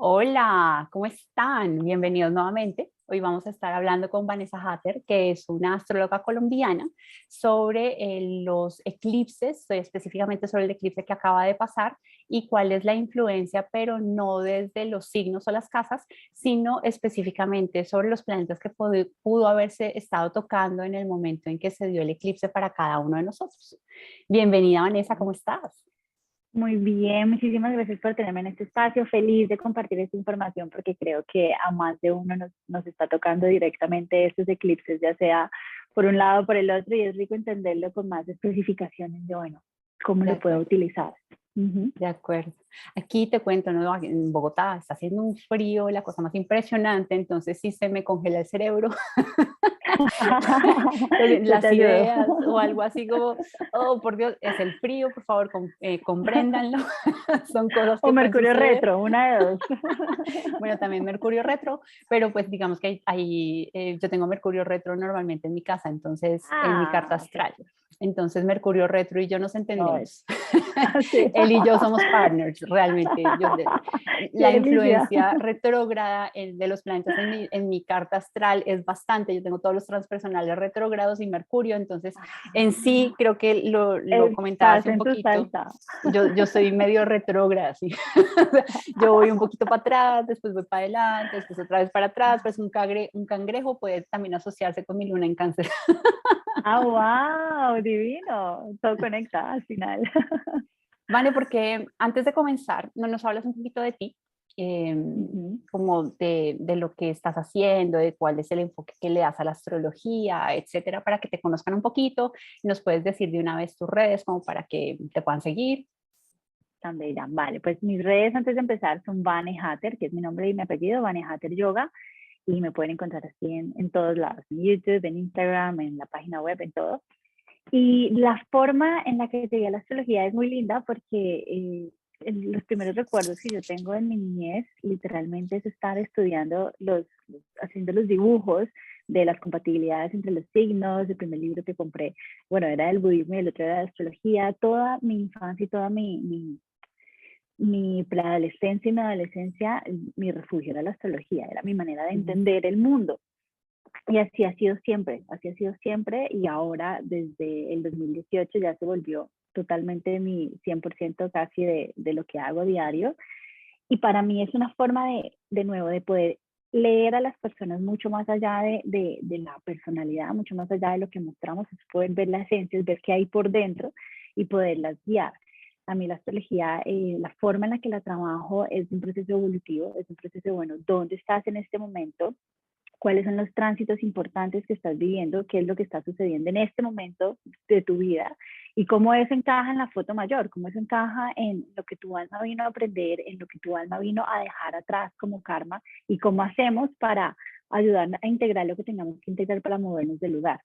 Hola, ¿cómo están? Bienvenidos nuevamente. Hoy vamos a estar hablando con Vanessa Hatter, que es una astróloga colombiana, sobre los eclipses, específicamente sobre el eclipse que acaba de pasar y cuál es la influencia, pero no desde los signos o las casas, sino específicamente sobre los planetas que pudo haberse estado tocando en el momento en que se dio el eclipse para cada uno de nosotros. Bienvenida, Vanessa, ¿cómo estás? Muy bien, muchísimas gracias por tenerme en este espacio. Feliz de compartir esta información porque creo que a más de uno nos está tocando directamente estos eclipses, ya sea por un lado o por el otro, y es rico entenderlo con más especificaciones de, bueno, cómo De lo puedo acuerdo. utilizar. Ujú. De acuerdo. Aquí te cuento, ¿no? En Bogotá está haciendo un frío, la cosa más impresionante, entonces sí se me congela el cerebro, Yo te las ayudo. ideas o algo así como, oh, por Dios, es el frío, por favor, compréndanlo, son cosas O que pueden Mercurio suceder. retro, una de dos. Bueno, también Mercurio retro, pero pues digamos que yo tengo Mercurio retro normalmente en mi casa, entonces en mi carta Ah, ok. astral. Entonces Mercurio retro y yo nos No es. entendemos. Sí. Él y yo somos partners, realmente. Qué La delicia. influencia retrógrada de los planetas en mi carta astral es bastante. Yo tengo todos los transpersonales retrógrados y Mercurio, entonces en sí Ah, creo que lo comentaba estás hace un en tu poquito. salsa. Yo soy medio retrógrada, sí. Yo voy un poquito para atrás, después voy para adelante, después otra vez para atrás, pues un cangrejo puede también asociarse con mi luna en cáncer. Ah, wow, divino. Todo conecta al final. Vale, porque antes de comenzar, ¿no nos hablas un poquito de ti? Eh, Ujú. Como de lo que estás haciendo, de cuál es el enfoque que le das a la astrología, etcétera, para que te conozcan un poquito. Nos puedes decir de una vez tus redes como para que te puedan seguir. Tan bella. Vale, pues mis redes antes de empezar son Vane Hatter, que es mi nombre y mi apellido, Vane Hatter Yoga, y me pueden encontrar así en todos lados, en YouTube, en Instagram, en la página web, en todo. Y la forma en la que llegué a la astrología es muy linda porque los primeros recuerdos que yo tengo en mi niñez literalmente es estar estudiando haciendo los dibujos de las compatibilidades entre los signos. El primer libro que compré, bueno, era del budismo y el otro era de astrología. Toda mi infancia y toda mi preadolescencia y mi adolescencia, mi refugio era la astrología, era mi manera de Ujú. entender el mundo. Y así ha sido siempre, y ahora desde el 2018 ya se volvió totalmente mi 100% casi de lo que hago diario. Y para mí es una forma de nuevo, de poder leer a las personas mucho más allá de la personalidad, mucho más allá de lo que mostramos, es poder ver la esencia, es ver qué hay por dentro y poderlas guiar. A mí la astrología, la forma en la que la trabajo es un proceso evolutivo, es un proceso de, bueno, ¿dónde estás en este momento? ¿Cuáles son los tránsitos importantes que estás viviendo? ¿Qué es lo que está sucediendo en este momento de tu vida? Y cómo eso encaja en la foto mayor, cómo eso encaja en lo que tu alma vino a aprender, en lo que tu alma vino a dejar atrás como karma, y cómo hacemos para ayudar a integrar lo que tengamos que integrar para movernos del lugar.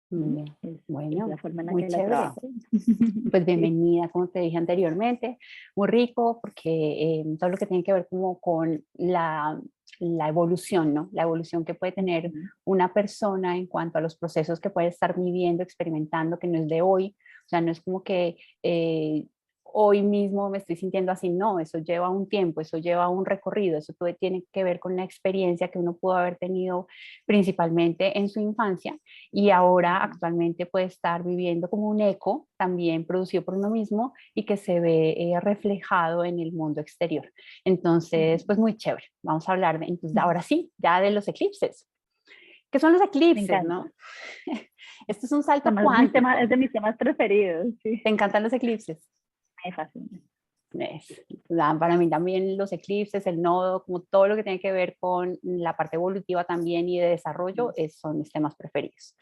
¿Mm? Muy bien. Es la Bueno, forma en la muy que la chévere. trabajo. Pues Sí. bienvenida, como te dije anteriormente, muy rico porque todo lo que tiene que ver como con la evolución, ¿no? La evolución que puede tener Uh-huh. una persona en cuanto a los procesos que puede estar viviendo, experimentando, que no es de hoy, o sea, no es como que hoy mismo me estoy sintiendo así, no, eso lleva un tiempo, eso lleva un recorrido, eso todo tiene que ver con la experiencia que uno pudo haber tenido principalmente en su infancia y ahora Uh-huh. actualmente puede estar viviendo como un eco también producido por uno mismo y que se ve reflejado en el mundo exterior. Entonces, pues Uh-huh. muy chévere. Vamos a hablar entonces ahora sí, ya de los eclipses. ¿Qué son los Me eclipses, no? encanta. Esto es un salto Es cuántico. de mis temas preferidos. Sí. ¿Te encantan los eclipses? Me fascina. Para mí también los eclipses, el nodo, como todo lo que tiene que ver con la parte evolutiva también y de desarrollo, son mis temas preferidos.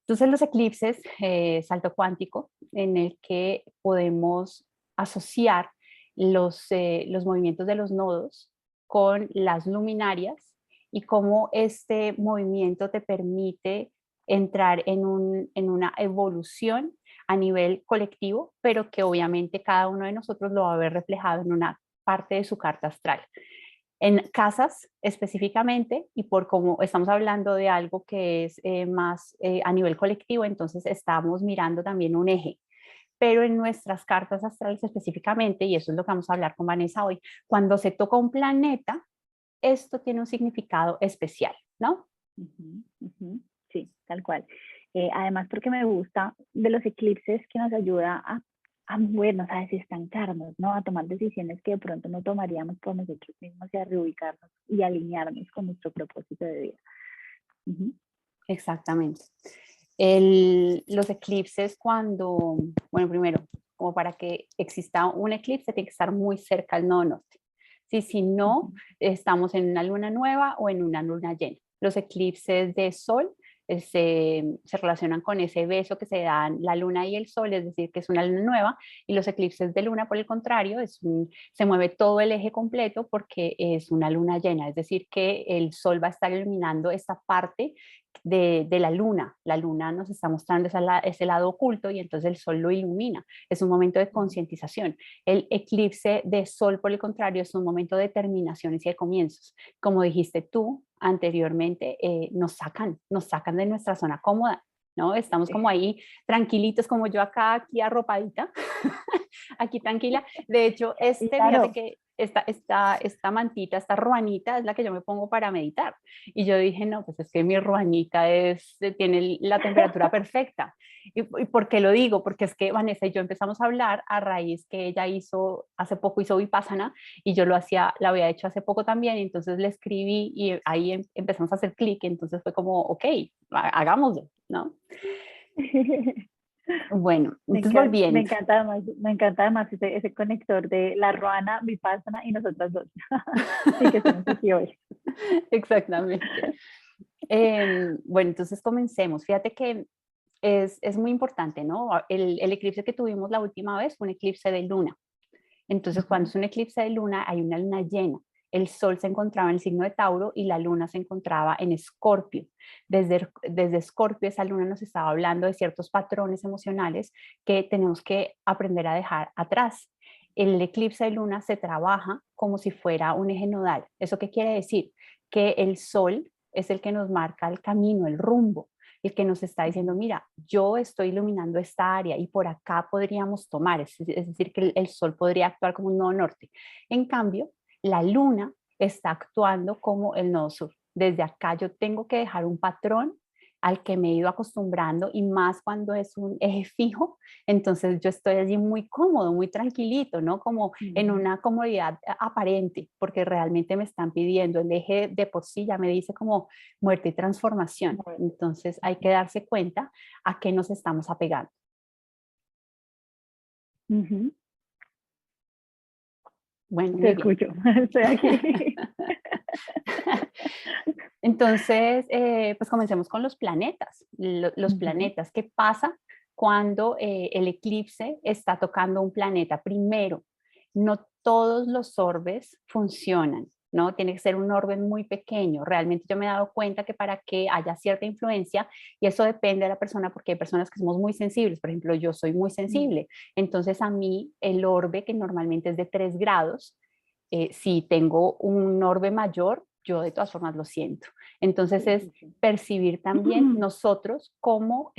Entonces los eclipses, salto cuántico, en el que podemos asociar los movimientos de los nodos con las luminarias y cómo este movimiento te permite entrar en una evolución a nivel colectivo, pero que obviamente cada uno de nosotros lo va a ver reflejado en una parte de su carta astral en casas específicamente y por cómo estamos hablando de algo que es más a nivel colectivo, entonces estamos mirando también un eje. pero en nuestras cartas astrales específicamente, y eso es lo que vamos a hablar con Vanessa hoy, cuando se toca un planeta, esto tiene un significado especial, ¿no? Sí, tal cual. Además, porque me gusta de los eclipses que nos ayuda a movernos, a desestancarnos, ¿no? A tomar decisiones que de pronto no tomaríamos por nosotros mismos y a reubicarnos y alinearnos con nuestro propósito de vida. Exactamente. Los eclipses cuando, bueno, primero, como para que exista un eclipse tiene que estar muy cerca al nodo norte. Si no, estamos en una luna nueva o en una luna llena. Los eclipses de sol se relacionan con ese beso que se dan la luna y el sol, es decir, que es una luna nueva, y los eclipses de luna, por el contrario, se mueve todo el eje completo porque es una luna llena, es decir, que el sol va a estar iluminando esta parte de la luna. La luna nos está mostrando ese lado oculto y entonces el sol lo ilumina. Es un momento de concientización. El eclipse de sol, por el contrario, es un momento de terminaciones y de comienzos. Como dijiste tú anteriormente, nos sacan de nuestra zona cómoda, ¿no? Estamos como ahí tranquilitos, como yo acá, aquí arropadita, aquí tranquila. De hecho, fíjate Claro. que esta mantita, esta ruanita es la que yo me pongo para meditar. Y yo dije, no, pues es que mi ruanita tiene la temperatura perfecta. ¿Y por qué lo digo? Porque es que Vanessa y yo empezamos a hablar a raíz que ella hace poco hizo Vipassana y yo lo había hecho hace poco también, y entonces le escribí y ahí empezamos a hacer clic, entonces fue como, ok, hagámoslo, ¿no? Bueno, entonces volviendo. Me encanta además ese conector de la Ruana, Vipassana y nosotras dos. Sí, que estamos aquí hoy. Exactamente. Bueno, entonces comencemos. Fíjate que es muy importante, ¿no? El eclipse que tuvimos la última vez fue un eclipse de luna. Entonces, cuando es un eclipse de luna, hay una luna llena. El sol se encontraba en el signo de Tauro y la luna se encontraba en Escorpio. Desde Escorpio, esa luna nos estaba hablando de ciertos patrones emocionales que tenemos que aprender a dejar atrás. El eclipse de luna se trabaja como si fuera un eje nodal. ¿Eso qué quiere decir? Que el sol es el que nos marca el camino, el rumbo, el que nos está diciendo, mira, yo estoy iluminando esta área y por acá podríamos tomar, es decir, que el sol podría actuar como un nodo norte. En cambio, la luna está actuando como el nodo sur. Desde acá yo tengo que dejar un patrón al que me he ido acostumbrando, y más cuando es un eje fijo, entonces yo estoy allí muy cómodo, muy tranquilito, ¿no? Como en una comodidad aparente, porque realmente me están pidiendo, el eje de por sí ya me dice como muerte y transformación. Entonces hay que darse cuenta a qué nos estamos apegando. Bueno, Te muy bien. escucho, estoy aquí. Entonces, pues comencemos con los planetas. Los planetas, ¿qué pasa cuando el eclipse está tocando un planeta? Primero, no todos los orbes funcionan, ¿no? Tiene que ser un orbe muy pequeño. Realmente yo me he dado cuenta que para que haya cierta influencia, y eso depende de la persona, porque hay personas que somos muy sensibles, por ejemplo, yo soy muy sensible, entonces a mí el orbe, que normalmente es de 3 grados, si tengo un orbe mayor, yo de todas formas lo siento. Entonces es percibir también nosotros cómo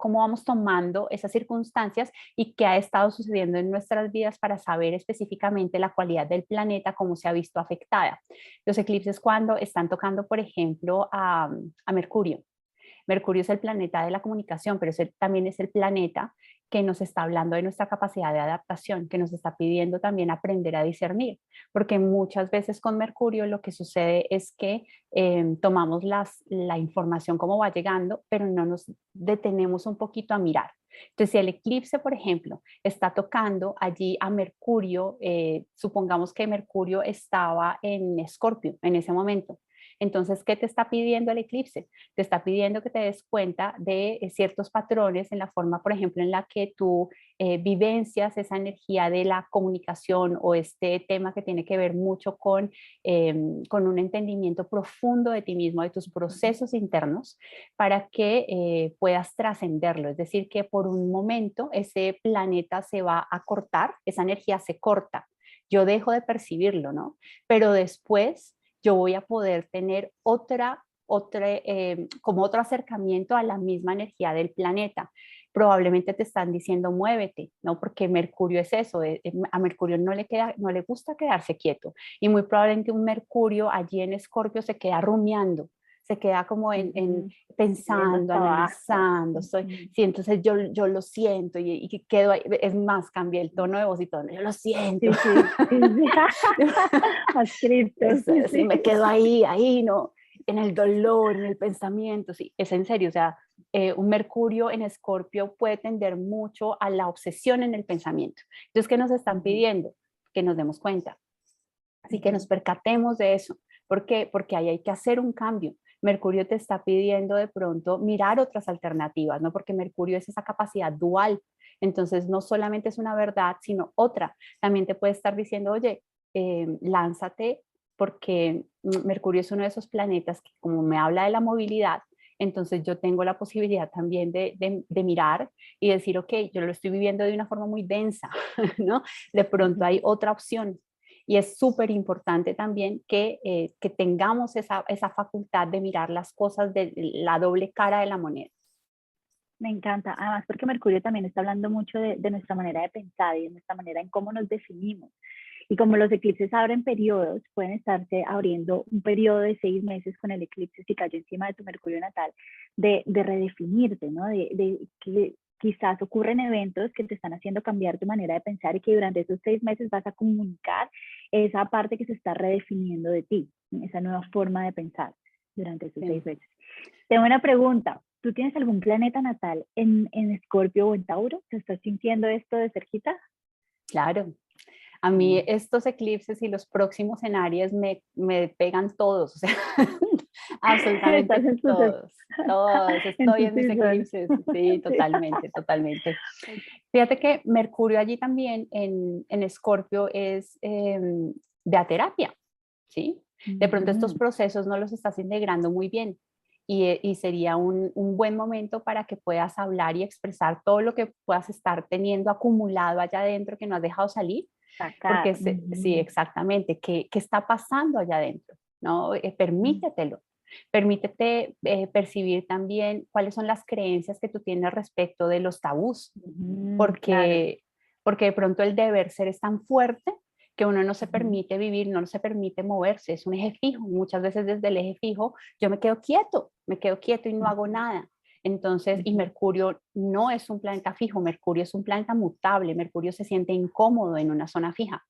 vamos tomando esas circunstancias y qué ha estado sucediendo en nuestras vidas para saber específicamente la cualidad del planeta, cómo se ha visto afectada. Los eclipses cuando están tocando, por ejemplo, a Mercurio. Mercurio es el planeta de la comunicación, pero también es el planeta que nos está hablando de nuestra capacidad de adaptación, que nos está pidiendo también aprender a discernir, porque muchas veces con Mercurio lo que sucede es que tomamos la información como va llegando, pero no nos detenemos un poquito a mirar. Entonces, si el eclipse, por ejemplo, está tocando allí a Mercurio, supongamos que Mercurio estaba en Escorpio en ese momento. Entonces, ¿qué te está pidiendo el eclipse? Te está pidiendo que te des cuenta de ciertos patrones en la forma, por ejemplo, en la que tú vivencias esa energía de la comunicación, o este tema que tiene que ver mucho con un entendimiento profundo de ti mismo, de tus procesos internos, para que puedas trascenderlo. Es decir, que por un momento ese planeta se va a cortar, esa energía se corta. Yo dejo de percibirlo, ¿no? Pero después yo voy a poder tener como otro acercamiento a la misma energía del planeta. probablemente te están diciendo muévete, ¿no? Porque Mercurio es eso, a Mercurio no le gusta quedarse quieto y muy probablemente un Mercurio allí en Escorpio se queda rumiando, se queda como Viendo pensando, hasta abajo. analizando, sí, entonces yo lo siento y quedo ahí, es más, cambié el tono de voz y todo, yo lo siento. Sí, sí, sí, sí. Más cripto, sí, Sí, sí. me quedo ahí, ¿no? En el dolor, en el pensamiento, sí, es en serio, o sea, un Mercurio en Escorpio puede tender mucho a la obsesión en el pensamiento. Entonces, ¿qué nos están pidiendo? Que nos demos cuenta, así que nos percatemos de eso. ¿Por qué? Porque ahí hay que hacer un cambio. Mercurio te está pidiendo de pronto mirar otras alternativas, ¿no? Porque Mercurio es esa capacidad dual. Entonces, no solamente es una verdad, sino otra. También te puede estar diciendo, oye, lánzate, porque Mercurio es uno de esos planetas que como me habla de la movilidad, entonces yo tengo la posibilidad también de mirar y decir, ok, yo lo estoy viviendo de una forma muy densa, ¿no? De pronto hay otra opción. Y es súper importante también que tengamos esa facultad de mirar las cosas de la doble cara de la moneda. Me encanta, además porque Mercurio también está hablando mucho de nuestra manera de pensar y de nuestra manera en cómo nos definimos. Y como los eclipses abren periodos, pueden estarse abriendo un periodo de 6 meses con el eclipse si cayó encima de tu Mercurio natal, de redefinirte, ¿no? De que quizás ocurren eventos que te están haciendo cambiar tu manera de pensar y que durante esos 6 meses vas a comunicar esa parte que se está redefiniendo de ti, esa nueva forma de pensar durante esos 6 meses. Tengo una pregunta. ¿Tú tienes algún planeta natal en Escorpio o en Tauro? ¿Te estás sintiendo esto de cerquita? Claro. A mí estos eclipses y los próximos en Aries me pegan todos, o sea, absolutamente todos. En Estoy tu en mis season. eclipses, sí, Sí. totalmente. Fíjate que Mercurio allí también en Escorpio es de a terapia, ¿sí? De pronto estos procesos no los estás integrando muy bien y sería un buen momento para que puedas hablar y expresar todo lo que puedas estar teniendo acumulado allá adentro que no has dejado salir, porque Sacar. sí, exactamente, ¿qué está pasando allá adentro? ¿No? Permítetelo. Permítete percibir también cuáles son las creencias que tú tienes respecto de los tabús, Claro. porque de pronto el deber ser es tan fuerte que uno no se permite vivir, no se permite moverse, es un eje fijo. Muchas veces desde el eje fijo yo me quedo quieto y no hago nada. Entonces, y Mercurio no es un planeta fijo, Mercurio es un planeta mutable, Mercurio se siente incómodo en una zona fija.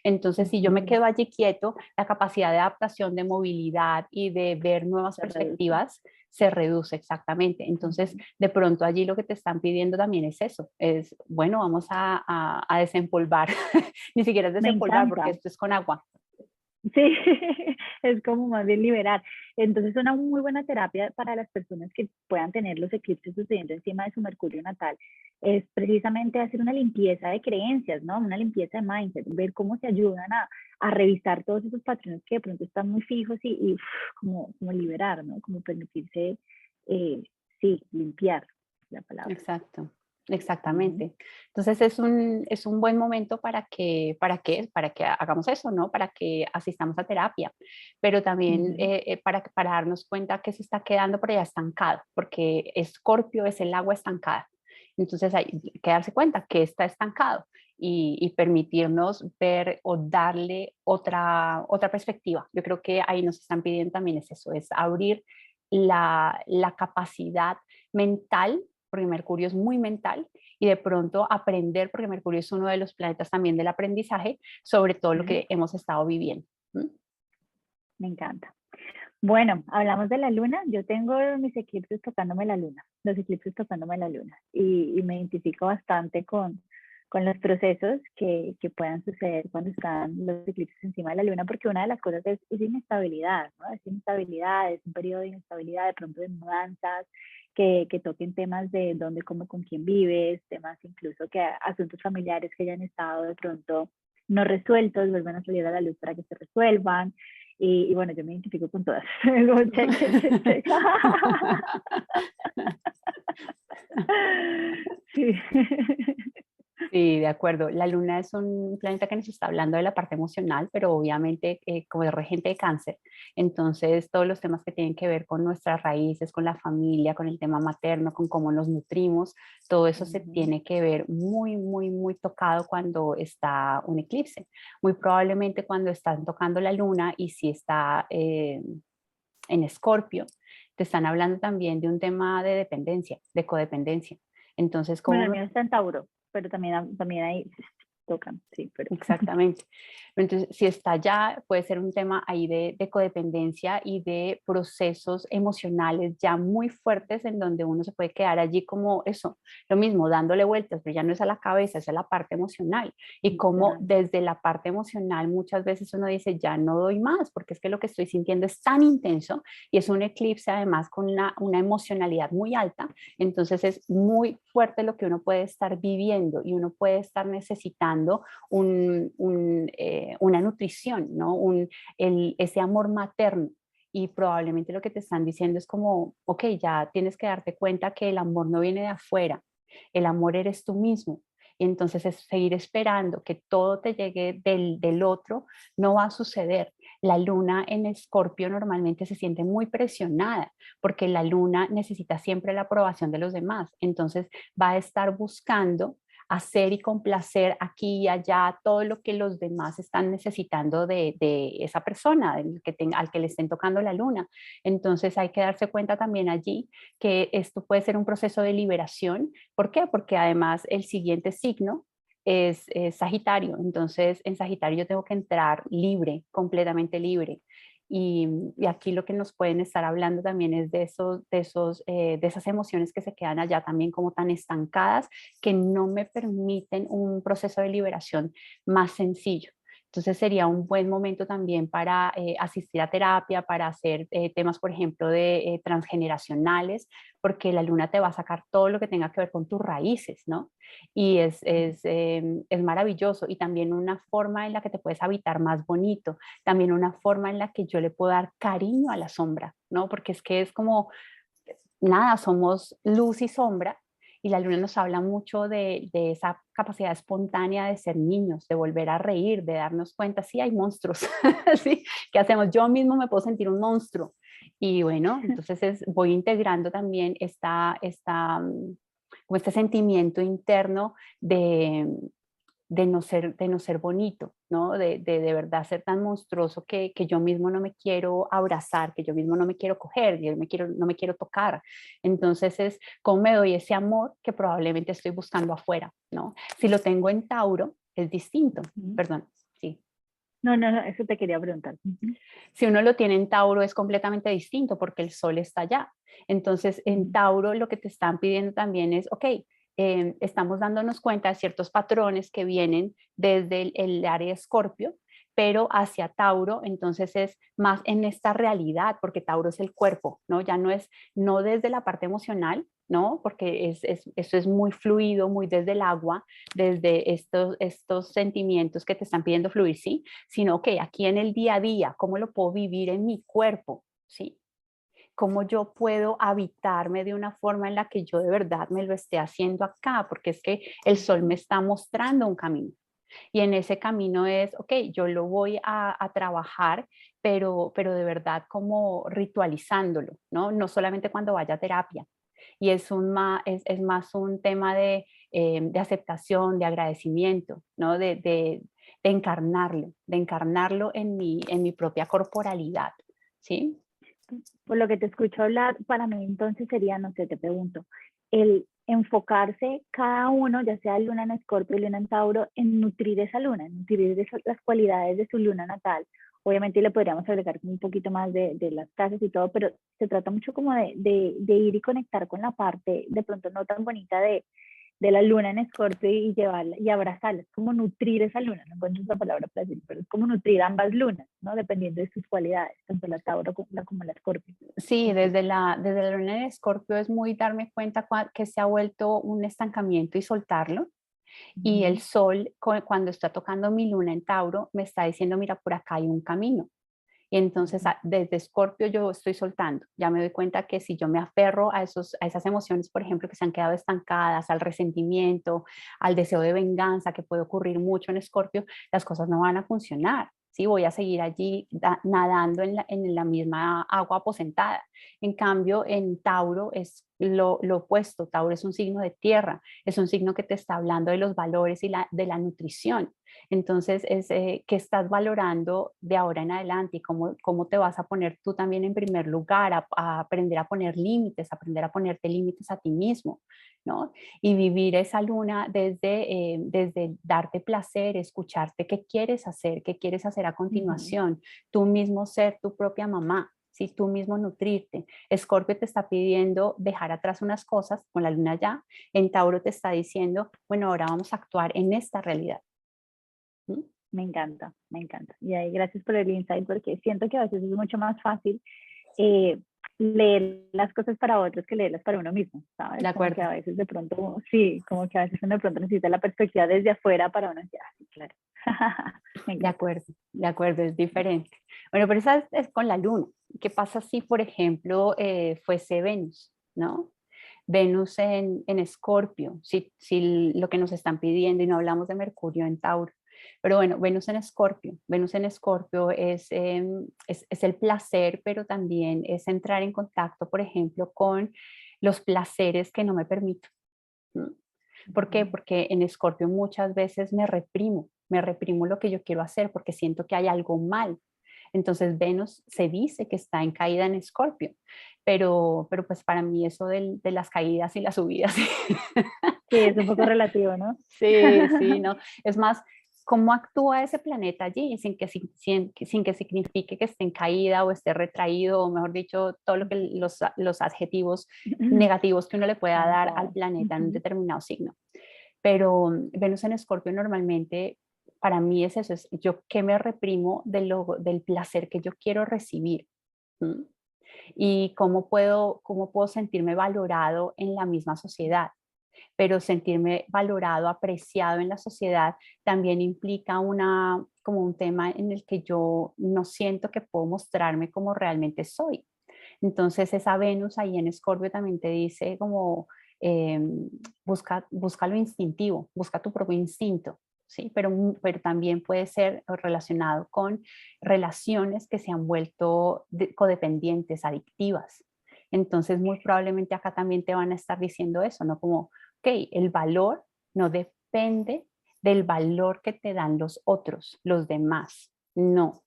Entonces, si yo me quedo allí quieto, la capacidad de adaptación, de movilidad y de ver nuevas perspectivas se reduce exactamente. Entonces, de pronto allí lo que te están pidiendo también es eso, es, bueno, vamos a desempolvar, ni siquiera es Me desempolvar porque encanta. esto es con agua. Sí, es como más bien liberar. Entonces, una muy buena terapia para las personas que puedan tener los eclipses sucediendo encima de su Mercurio natal es precisamente hacer una limpieza de creencias, ¿no? Una limpieza de mindset, ver cómo se ayudan a revisar todos esos patrones que de pronto están muy fijos y como liberar, ¿no? Como permitirse, sí, limpiar la palabra. Exacto, exactamente. Entonces es un buen momento para que hagamos eso, ¿no? Para que asistamos a terapia, pero también para darnos cuenta que se está quedando por allá estancado, porque Escorpio es el agua estancada. Entonces hay que darse cuenta que está estancado y permitirnos ver o darle otra perspectiva. Yo creo que ahí nos están pidiendo también es eso, es abrir la capacidad mental porque Mercurio es muy mental, y de pronto aprender, porque Mercurio es uno de los planetas también del aprendizaje, sobre todo lo que hemos estado viviendo. Me encanta. Bueno, hablamos de la luna. Yo tengo mis eclipses tocándome la luna, los eclipses tocándome la luna. Y me identifico bastante con los procesos que puedan suceder cuando están los eclipses encima de la luna, porque una de las cosas es inestabilidad, ¿no? Es inestabilidad, es un periodo de inestabilidad, de pronto de mudanzas, que toquen temas de dónde, cómo, con quién vives, temas incluso que asuntos familiares que hayan estado de pronto no resueltos, vuelvan a salir a la luz para que se resuelvan. Y bueno, yo me identifico con todas. Check. Sí. Sí, de acuerdo. La luna es un planeta que nos está hablando de la parte emocional, pero obviamente como es regente de cáncer, entonces todos los temas que tienen que ver con nuestras raíces, con la familia, con el tema materno, con cómo nos nutrimos, todo eso se Ujú. tiene que ver muy, muy, muy tocado cuando está un eclipse. Muy probablemente cuando están tocando la luna y si está en Escorpio, te están hablando también de un tema de dependencia, de codependencia. Entonces, Bueno, ¿cómo el me mío está en Tauro, pero también ahí tocan, sí, pero Exactamente. Entonces, si está ya, puede ser un tema ahí de codependencia y de procesos emocionales ya muy fuertes en donde uno se puede quedar allí como eso, lo mismo, dándole vueltas, pero ya no es a la cabeza, es a la parte emocional. Y como emocional. desde la parte emocional muchas veces uno dice, ya no doy más, porque es que lo que estoy sintiendo es tan intenso y es un eclipse además con una emocionalidad muy alta, entonces es muy fuerte lo que uno puede estar viviendo y uno puede estar necesitando una nutrición, ¿no? Ese amor materno. Y probablemente lo que te están diciendo es como, ok, ya tienes que darte cuenta que el amor no viene de afuera, el amor eres tú mismo. Y entonces es seguir esperando que todo te llegue del otro, no va a suceder. La luna en Escorpio normalmente se siente muy presionada porque la luna necesita siempre la aprobación de los demás. Entonces va a estar buscando hacer y complacer aquí y allá todo lo que los demás están necesitando de esa persona, al que le estén tocando la luna. Entonces hay que darse cuenta también allí que esto puede ser un proceso de liberación. ¿Por qué? Porque además el siguiente signo es Sagitario. Entonces en Sagitario yo tengo que entrar libre, completamente libre. Y aquí lo que nos pueden estar hablando también es de esas emociones que se quedan allá también como tan estancadas que no me permiten un proceso de liberación más sencillo. Entonces sería un buen momento también para asistir a terapia, para hacer temas, por ejemplo, de transgeneracionales, porque la luna te va a sacar todo lo que tenga que ver con tus raíces, ¿no? Y es maravilloso y también una forma en la que te puedes habitar más bonito, también una forma en la que yo le puedo dar cariño a la sombra, ¿no? Porque es que es como, nada, somos luz y sombra y la luna nos habla mucho de esa capacidad espontánea de ser niños, de volver a reír, de darnos cuenta, sí, hay monstruos, ¿sí? ¿Qué hacemos? Yo mismo me puedo sentir un monstruo. Y bueno, entonces voy integrando también como este sentimiento interno de no ser bonito, ¿no? De verdad ser tan monstruoso que yo mismo no me quiero abrazar, que yo mismo no me quiero coger, no me quiero tocar. Entonces es cómo me doy ese amor que probablemente estoy buscando afuera, ¿no? Si lo tengo en Tauro, es distinto, Ujú. perdón, sí. No, no, no, eso te quería preguntar. Ujú, Si uno lo tiene en Tauro es completamente distinto porque el sol está allá. Entonces, en ujú. Tauro lo que te están pidiendo también es, ok, estamos dándonos cuenta de ciertos patrones que vienen desde el área de Escorpio, pero hacia Tauro, entonces es más en esta realidad, porque Tauro es el cuerpo, ¿no? Ya no es, no desde la parte emocional, ¿no? Porque eso es muy fluido, muy desde el agua, desde estos sentimientos que te están pidiendo fluir, ¿sí? Sino que aquí en el día a día, ¿cómo lo puedo vivir en mi cuerpo? ¿Sí? ¿Cómo yo puedo habitarme de una forma en la que yo de verdad me lo esté haciendo acá? Porque es que el sol me está mostrando un camino. Y en ese camino es, ok, yo lo voy a trabajar, pero de verdad como ritualizándolo, ¿no? No solamente cuando vaya a terapia. Y es más un tema de aceptación, de agradecimiento, ¿no? De encarnarlo en mi propia corporalidad, ¿sí? Por lo que te escucho hablar, para mí entonces sería, no sé, te pregunto, el enfocarse cada uno, ya sea luna en Escorpio, luna en Tauro, en nutrir esa luna, en nutrir las cualidades de su luna natal. Obviamente le podríamos agregar un poquito más de las casas y todo, pero se trata mucho como de ir y conectar con la parte de pronto no tan bonita de la luna en Escorpio y llevarla y abrazarla. Es como nutrir esa luna, no encuentro otra palabra para decir, pero es como nutrir ambas lunas, ¿no? Dependiendo de sus cualidades, tanto la Tauro como la Escorpio. Sí, Así. desde la luna en Escorpio es muy darme cuenta que se ha vuelto un estancamiento y soltarlo. Y el Ujú. sol, cuando está tocando mi luna en Tauro, me está diciendo, mira, por acá hay un camino. Y entonces desde Escorpio yo estoy soltando. Ya me doy cuenta que si yo me aferro a esas emociones, por ejemplo, que se han quedado estancadas, al resentimiento, al deseo de venganza, que puede ocurrir mucho en Escorpio, las cosas no van a funcionar. Sí, voy a seguir allí nadando en la misma agua aposentada. En cambio, en Tauro es lo opuesto. Tauro es un signo de tierra, es un signo que te está hablando de los valores y de la nutrición. Entonces, es qué estás valorando de ahora en adelante y cómo te vas a poner tú también en primer lugar, a aprender a poner límites, aprender a ponerte límites a ti mismo, ¿no? Y vivir esa luna desde darte placer, escucharte qué quieres hacer a Ujú. continuación, tú mismo ser tu propia mamá. Si tú mismo nutrirte. Escorpio te está pidiendo dejar atrás unas cosas con la luna ya. En Tauro te está diciendo, bueno, ahora vamos a actuar en esta realidad. ¿Mm? Me encanta, me encanta. Y ahí gracias por el insight, porque siento que a veces es mucho más fácil eh, leer las cosas para otros que leerlas para uno mismo, ¿sabes? De Como que acuerdo, a veces de pronto, sí, como que a veces uno de pronto necesita la perspectiva desde afuera para uno decir, ah, sí, claro. Me encanta. de acuerdo, es diferente. Bueno, pero esa es con la luna. ¿Qué pasa si, por ejemplo, fuese Venus, ¿no? Venus en Escorpio, si lo que nos están pidiendo, y no hablamos de Mercurio en Tauro, pero bueno, Venus en Escorpio es el placer, pero también es entrar en contacto, por ejemplo, con los placeres que no me permito. ¿No? ¿Por qué? Ujú. Porque en Escorpio muchas veces me reprimo lo que yo quiero hacer porque siento que hay algo mal. Entonces Venus se dice que está en caída en Escorpio, pero pues para mí eso de las caídas y las subidas, Sí, es un poco relativo, ¿no? sí, sí, no. Es más, cómo actúa ese planeta allí sin que signifique que esté en caída o esté retraído, o mejor dicho, todo lo que los adjetivos negativos que uno le pueda dar al Cansado. planeta en un Ujú. determinado signo. Pero Venus en Escorpio normalmente para mí es eso, es yo que me reprimo del placer que yo quiero recibir. ¿Mm? Y cómo puedo sentirme valorado en la misma sociedad. Pero sentirme valorado, apreciado en la sociedad también implica como un tema en el que yo no siento que puedo mostrarme como realmente soy. Entonces esa Venus ahí en Escorpio también te dice como eh, busca lo instintivo, busca tu propio instinto, ¿sí? Pero también puede ser relacionado con relaciones que se han vuelto codependientes, adictivas. Entonces muy probablemente acá también te van a estar diciendo eso, ¿no? Como, ok, el valor no depende del valor que te dan los otros, los demás, no,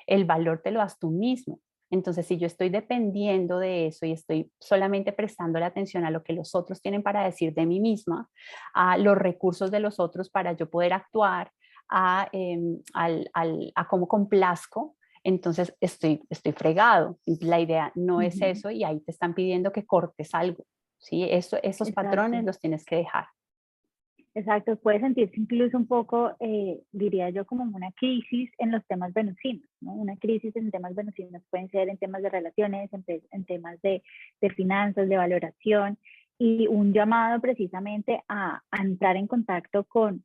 el valor te lo das tú mismo. Entonces, si yo estoy dependiendo de eso y estoy solamente prestando la atención a lo que los otros tienen para decir de mí misma, a los recursos de los otros para yo poder actuar, a cómo complazco, entonces estoy fregado. La idea no es Ujú. eso y ahí te están pidiendo que cortes algo. ¿Sí? Esos patrones Exacto. los tienes que dejar. Exacto, puede sentirse incluso un poco, diría yo, como una crisis en los temas venusinos, ¿no? Una crisis en temas venusinos pueden ser en temas de relaciones, en temas de finanzas, de valoración, y un llamado precisamente a entrar en contacto con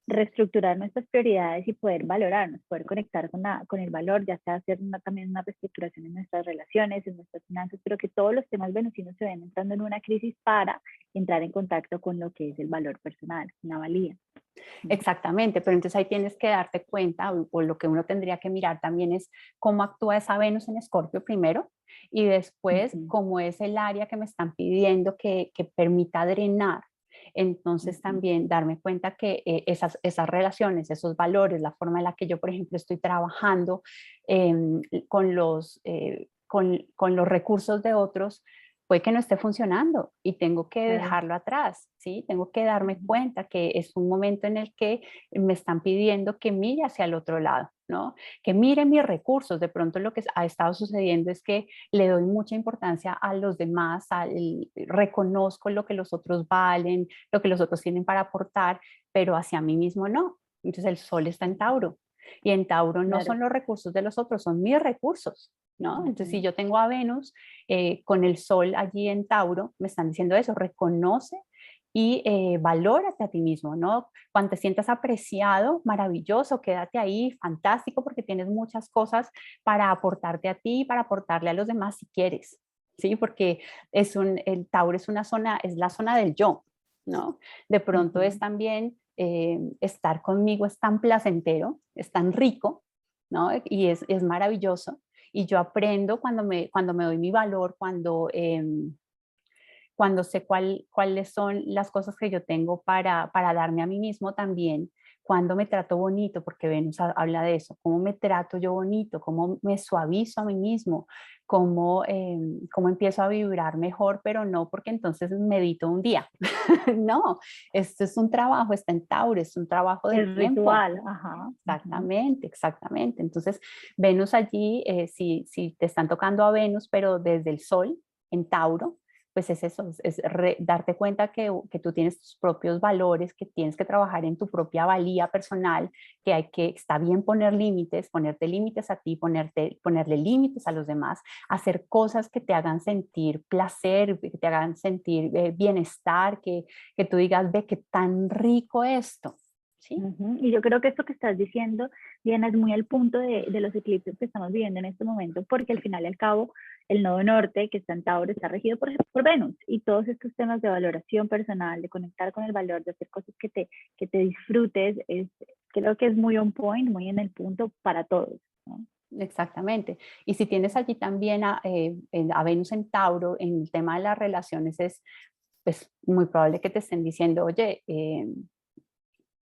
reestructurar nuestras prioridades y poder valorarnos, poder conectar con el valor, ya sea hacer también una reestructuración en nuestras relaciones, en nuestras finanzas, pero que todos los temas venusinos se ven entrando en una crisis para entrar en contacto con lo que es el valor personal, una valía. Exactamente, pero entonces ahí tienes que darte cuenta, o lo que uno tendría que mirar también es cómo actúa esa Venus en Escorpio primero y después Ujú, cómo es el área que me están pidiendo que permita drenar. Entonces ujú, también darme cuenta que esas relaciones, esos valores, la forma en la que yo, por ejemplo, estoy trabajando con los recursos de otros, puede que no esté funcionando y tengo que claro. dejarlo atrás, ¿sí? Tengo que darme Ujú. cuenta que es un momento en el que me están pidiendo que mire hacia el otro lado, ¿no? Que mire mis recursos. De pronto lo que ha estado sucediendo es que le doy mucha importancia a los demás, reconozco lo que los otros valen, lo que los otros tienen para aportar, pero hacia mí mismo no. Entonces el sol está en Tauro y en Tauro no Claro. son los recursos de los otros, son mis recursos, ¿no? Entonces si Ujú. yo tengo a Venus con el sol allí en Tauro, me están diciendo eso, reconoce y valórate a ti mismo, ¿no? Cuando te sientas apreciado, maravilloso, quédate ahí, fantástico, porque tienes muchas cosas para aportarte a ti y para aportarle a los demás si quieres, ¿sí? Porque el Tauro es una zona, es la zona del yo, ¿no? De pronto es también estar conmigo es tan placentero, es tan rico, ¿no? Y es maravilloso. Y yo aprendo cuando me doy mi valor, cuando sé cuáles son las cosas que yo tengo para darme a mí mismo también, cuando me trato bonito, porque Venus habla de eso, cómo me trato yo bonito, cómo me suavizo a mí mismo, cómo empiezo a vibrar mejor, pero no porque entonces medito un día. No, esto es un trabajo, está en Tauro, es un trabajo de Es tiempo. ritual, ajá. Exactamente, exactamente. Entonces, Venus allí, si te están tocando a Venus, pero desde el Sol en Tauro, pues es eso, darte cuenta que tú tienes tus propios valores, que tienes que trabajar en tu propia valía personal, está bien poner límites, ponerte límites a ti, ponerle límites a los demás, hacer cosas que te hagan sentir placer, que te hagan sentir bienestar, que tú digas, ve qué tan rico esto, ¿sí? Y yo creo que esto que estás diciendo, Diana, es muy el punto de los eclipses que estamos viviendo en este momento, porque al final y al cabo, el nodo norte, que está en Tauro, está regido por Venus, y todos estos temas de valoración personal, de conectar con el valor, de hacer cosas que te disfrutes, creo que es muy on point, muy en el punto para todos, ¿no? Exactamente. Y si tienes allí también a Venus en Tauro, en el tema de las relaciones, es pues, muy probable que te estén diciendo, oye,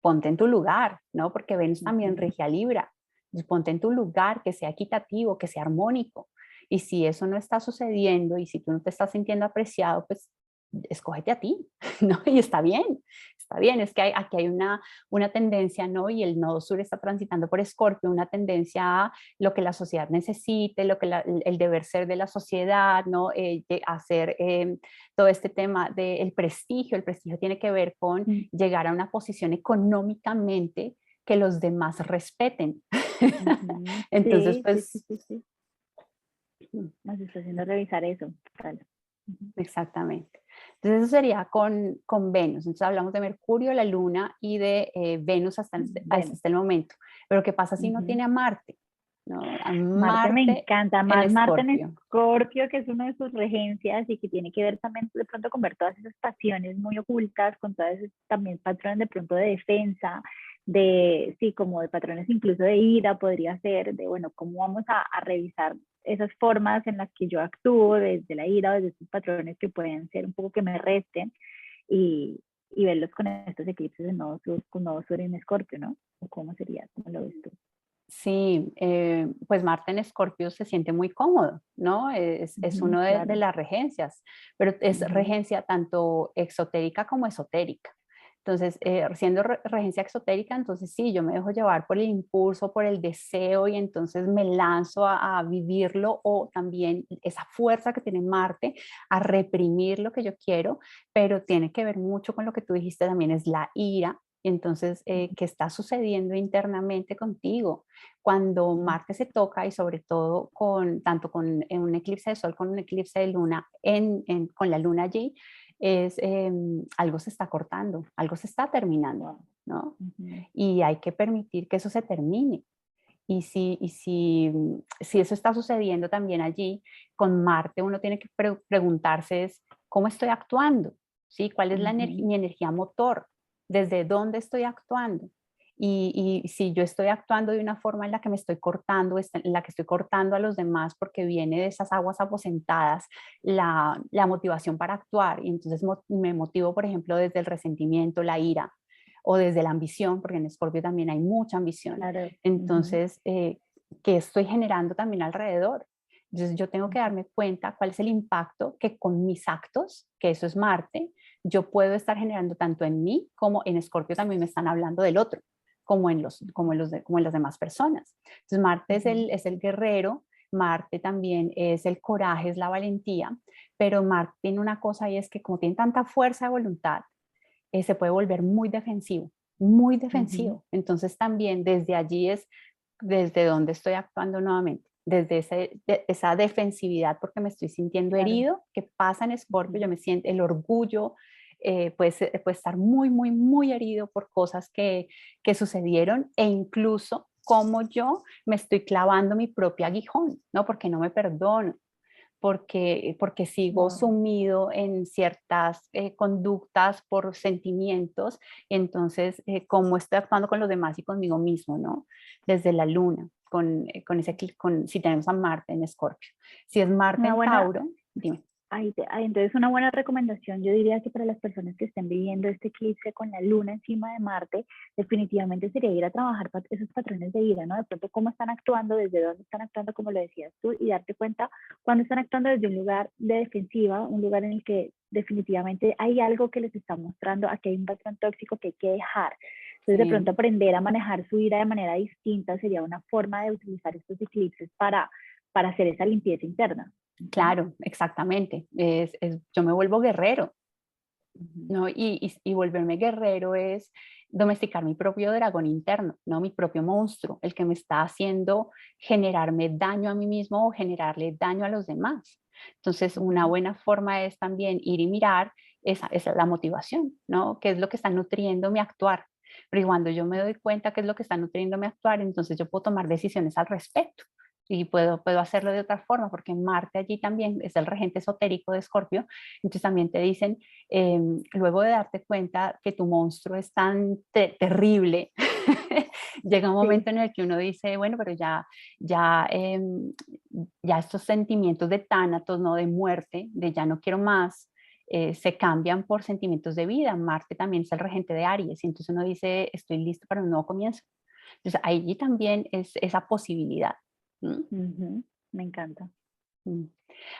ponte en tu lugar, ¿no? Porque Venus también rige a Libra. Entonces, ponte en tu lugar, que sea equitativo, que sea armónico. Y si eso no está sucediendo y si tú no te estás sintiendo apreciado, pues escógete a ti, ¿no? Y está bien, está bien. Es que aquí hay una tendencia, ¿no? Y el nodo sur está transitando por Escorpio, una tendencia a lo que la sociedad necesite, el deber ser de la sociedad, ¿no? De hacer todo este tema del prestigio. El prestigio tiene que ver con llegar a una posición económicamente que los demás respeten. Entonces, Sí, sí, sí, pues, sí, sí. Nos está haciendo revisar eso. Vale. exactamente. Entonces eso sería con Venus. Entonces hablamos de Mercurio, la Luna y de Venus Bueno, hasta el momento. Pero ¿qué pasa si no tiene a Marte? ¿No? A Marte me Marte encanta, en más Marte en Escorpio. Escorpio, que es una de sus regencias y que tiene que ver también de pronto con ver todas esas pasiones muy ocultas, con todas esas también patrones de pronto de defensa, sí, como de patrones incluso de ira podría ser, de bueno, cómo vamos a revisar esas formas en las que yo actúo desde la ira o desde esos patrones que pueden ser un poco que me resten y, y verlos con estos eclipses de nodo sur, con nodo sur en Escorpio, ¿no? ¿O cómo sería? ¿Cómo lo ves tú? Sí, pues Marte en Escorpio se siente muy cómodo, ¿no? Es uno de Claro. las regencias, pero es regencia tanto exotérica como esotérica. Entonces, siendo regencia exotérica, entonces sí, yo me dejo llevar por el impulso, por el deseo y entonces me lanzo a vivirlo o también esa fuerza que tiene Marte a reprimir lo que yo quiero, pero tiene que ver mucho con lo que tú dijiste también, es la ira. Entonces, ¿qué está sucediendo internamente contigo? Cuando Marte se toca y sobre todo tanto con un eclipse de Sol, con un eclipse de Luna, con la Luna allí, algo se está cortando, algo se está terminando, ¿no? Y hay que permitir que eso se termine. Si eso está sucediendo también allí, con Marte uno tiene que preguntarse es, ¿cómo estoy actuando? ¿Sí? ¿Cuál es mi energía motor? ¿Desde dónde estoy actuando? Y si yo estoy actuando de una forma en la que me estoy cortando, en la que estoy cortando a los demás porque viene de esas aguas aposentadas la motivación para actuar. Y entonces me motivo, por ejemplo, desde el resentimiento, la ira o desde la ambición, porque en Escorpio también hay mucha ambición. Claro. Entonces, ¿qué estoy generando también alrededor? Entonces, yo tengo que darme cuenta cuál es el impacto que con mis actos, que eso es Marte, yo puedo estar generando tanto en mí como en Escorpio también me están hablando del otro, como en las demás personas. Entonces, Marte es el guerrero, Marte también es el coraje, es la valentía, pero Marte tiene una cosa y es que como tiene tanta fuerza de voluntad, se puede volver muy defensivo, muy defensivo. Entonces también desde allí es desde donde estoy actuando nuevamente, desde esa defensividad porque me estoy sintiendo Claro. herido, que pasa en Escorpio, yo me siento el orgullo, puede estar muy, muy, muy herido por cosas que sucedieron e incluso cómo yo me estoy clavando mi propio aguijón, ¿no? Porque no me perdono, porque sigo Wow. sumido en ciertas conductas por sentimientos, entonces cómo estoy actuando con los demás y conmigo mismo, ¿no? Desde la luna, si tenemos a Marte en Escorpio. Si es Marte Una en buena, Tauro, dime. entonces una buena recomendación, yo diría que para las personas que estén viviendo este eclipse con la luna encima de Marte, definitivamente sería ir a trabajar esos patrones de vida, ¿no? De pronto cómo están actuando, desde dónde están actuando, como lo decías tú, y darte cuenta cuando están actuando desde un lugar de defensiva, un lugar en el que definitivamente hay algo que les está mostrando, aquí hay un patrón tóxico que hay que dejar. Entonces, de pronto Sí. aprender a manejar su ira de manera distinta sería una forma de utilizar estos eclipses para hacer esa limpieza interna. Uh-huh. Claro, exactamente. Yo me vuelvo guerrero, Uh-huh. ¿no? Y volverme guerrero es domesticar mi propio dragón interno, ¿no? Mi propio monstruo, el que me está haciendo generarme daño a mí mismo o generarle daño a los demás. Entonces, una Uh-huh. buena forma es también ir y mirar esa es la motivación, ¿no? ¿Qué es lo que está nutriendo mi actuar? Pero cuando yo me doy cuenta qué es lo que está nutriendo mi actuar, entonces yo puedo tomar decisiones al respecto. Y puedo hacerlo de otra forma, porque Marte allí también es el regente esotérico de Escorpio, entonces también te dicen, luego de darte cuenta que tu monstruo es tan terrible, llega un Sí. momento en el que uno dice, bueno, pero ya, ya estos sentimientos de tánatos, ¿no? De muerte, de ya no quiero más, se cambian por sentimientos de vida. Marte también es el regente de Aries, y entonces uno dice, estoy listo para un nuevo comienzo. Entonces allí también es esa posibilidad. ¿Mm? Uh-huh. Me encanta. Mm.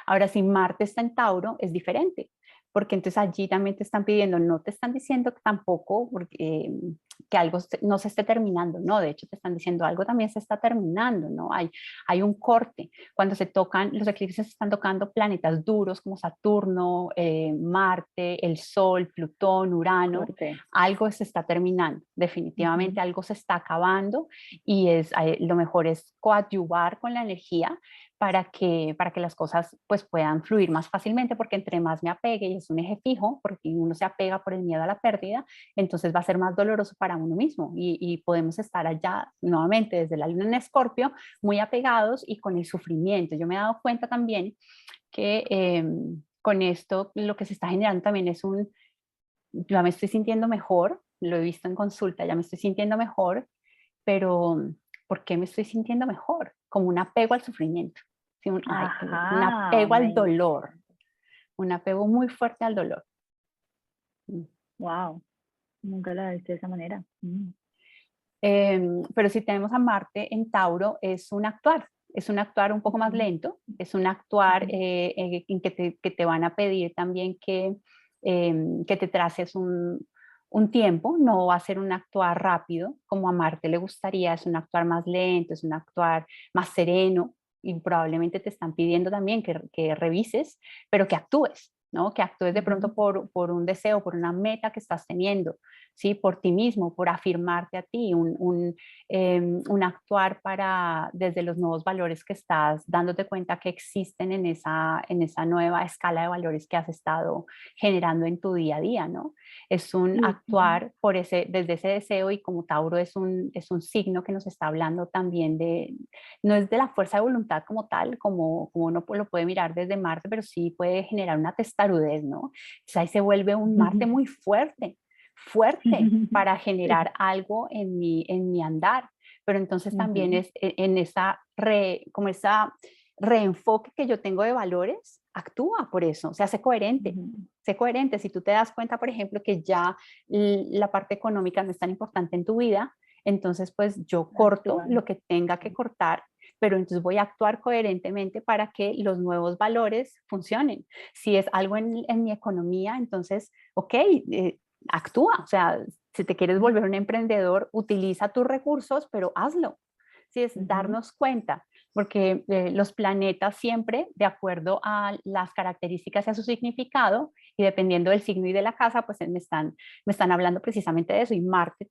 Ahora, si Marte está en Tauro, es diferente, porque entonces allí también te están pidiendo, no te están diciendo que tampoco que algo no se esté terminando, no, de hecho te están diciendo algo también se está terminando, ¿no? Hay un corte. Cuando se tocan, los eclipses están tocando planetas duros como Saturno, Marte, el Sol, Plutón, Urano, Corte. algo se está terminando, Uh-huh. definitivamente algo se está acabando y lo mejor es coadyuvar con la energía para que las cosas pues puedan fluir más fácilmente, porque entre más me apegue, y es un eje fijo, porque uno se apega por el miedo a la pérdida, entonces va a ser más doloroso para uno mismo y podemos estar allá nuevamente desde la luna en Escorpio, muy apegados y con el sufrimiento. Yo me he dado cuenta también que con esto lo que se está generando también es ya me estoy sintiendo mejor, lo he visto en consulta, ya me estoy sintiendo mejor, pero ¿por qué me estoy sintiendo mejor? Como un apego al sufrimiento, ¿sí? Un Ajá, apego me al dolor, encanta. un apego muy fuerte al dolor. Mm. Wow, nunca la he visto de esa manera. Mm. Pero si tenemos a Marte en Tauro, es un actuar un poco más Ujú. lento, es un actuar Ujú. en que te van a pedir también que te traces un tiempo, no va a ser un actuar rápido, como a Marte le gustaría, es un actuar más lento, es un actuar más sereno, y probablemente te están pidiendo también que revises, pero que actúes, ¿no? Que actúes de Ujú. pronto por un deseo, por una meta que estás teniendo, ¿sí? Por ti mismo, por afirmarte a ti, un actuar desde los nuevos valores que estás dándote cuenta que existen en esa nueva escala de valores que has estado generando en tu día a día, ¿no? Es un Y, ujú. actuar desde ese deseo, y como Tauro es un signo que nos está hablando también no es de la fuerza de voluntad como tal, como uno lo puede mirar desde Marte, pero sí puede generar una testarudez, ¿no? Entonces ahí se vuelve un Marte muy fuerte, fuerte para Sí. generar algo en mi andar, pero entonces también Ujú. es en como esa reenfoque que yo tengo de valores, actúa por eso, o sea, sé coherente. Ujú. Sé coherente, si tú te das cuenta, por ejemplo, que ya la parte económica no es tan importante en tu vida, entonces pues yo corto lo Actúan. que tenga que cortar, pero entonces voy a actuar coherentemente para que los nuevos valores funcionen. Si es algo en mi economía, entonces, ok, actúa, o sea, si te quieres volver un emprendedor, utiliza tus recursos, pero hazlo. Sí, es Ujú. darnos cuenta, porque los planetas siempre, de acuerdo a las características y a su significado, y dependiendo del signo y de la casa, pues me están hablando precisamente de eso, y Marte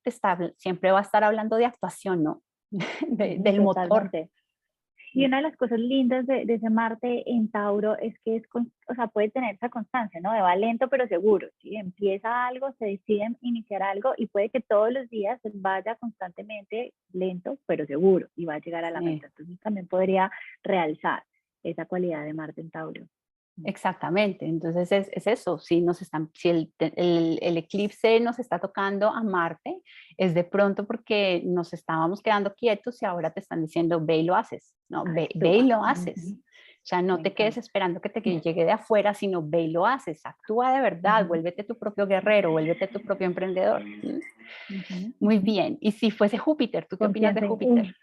siempre va a estar hablando de actuación, ¿no? Ujú. Del motor. Totalmente. Y una de las cosas lindas de ese Marte en Tauro es que o sea, puede tener esa constancia, ¿no? De va lento pero seguro, ¿sí? Empieza algo, se decide iniciar algo y puede que todos los días vaya constantemente lento pero seguro y va a llegar a la Sí. meta. Entonces también podría realzar esa cualidad de Marte en Tauro. Exactamente, entonces es eso, si el eclipse nos está tocando a Marte, es de pronto porque nos estábamos quedando quietos y ahora te están diciendo, ve y lo haces, ¿no? Ve y Actúa. lo haces. O sea, no Me te quedes encanta. esperando que te llegue de afuera, sino ve y lo haces, actúa de verdad, vuélvete tu propio guerrero, vuélvete tu propio emprendedor. Muy bien, y si fuese Júpiter, ¿tú qué opinas de Confianza Júpiter?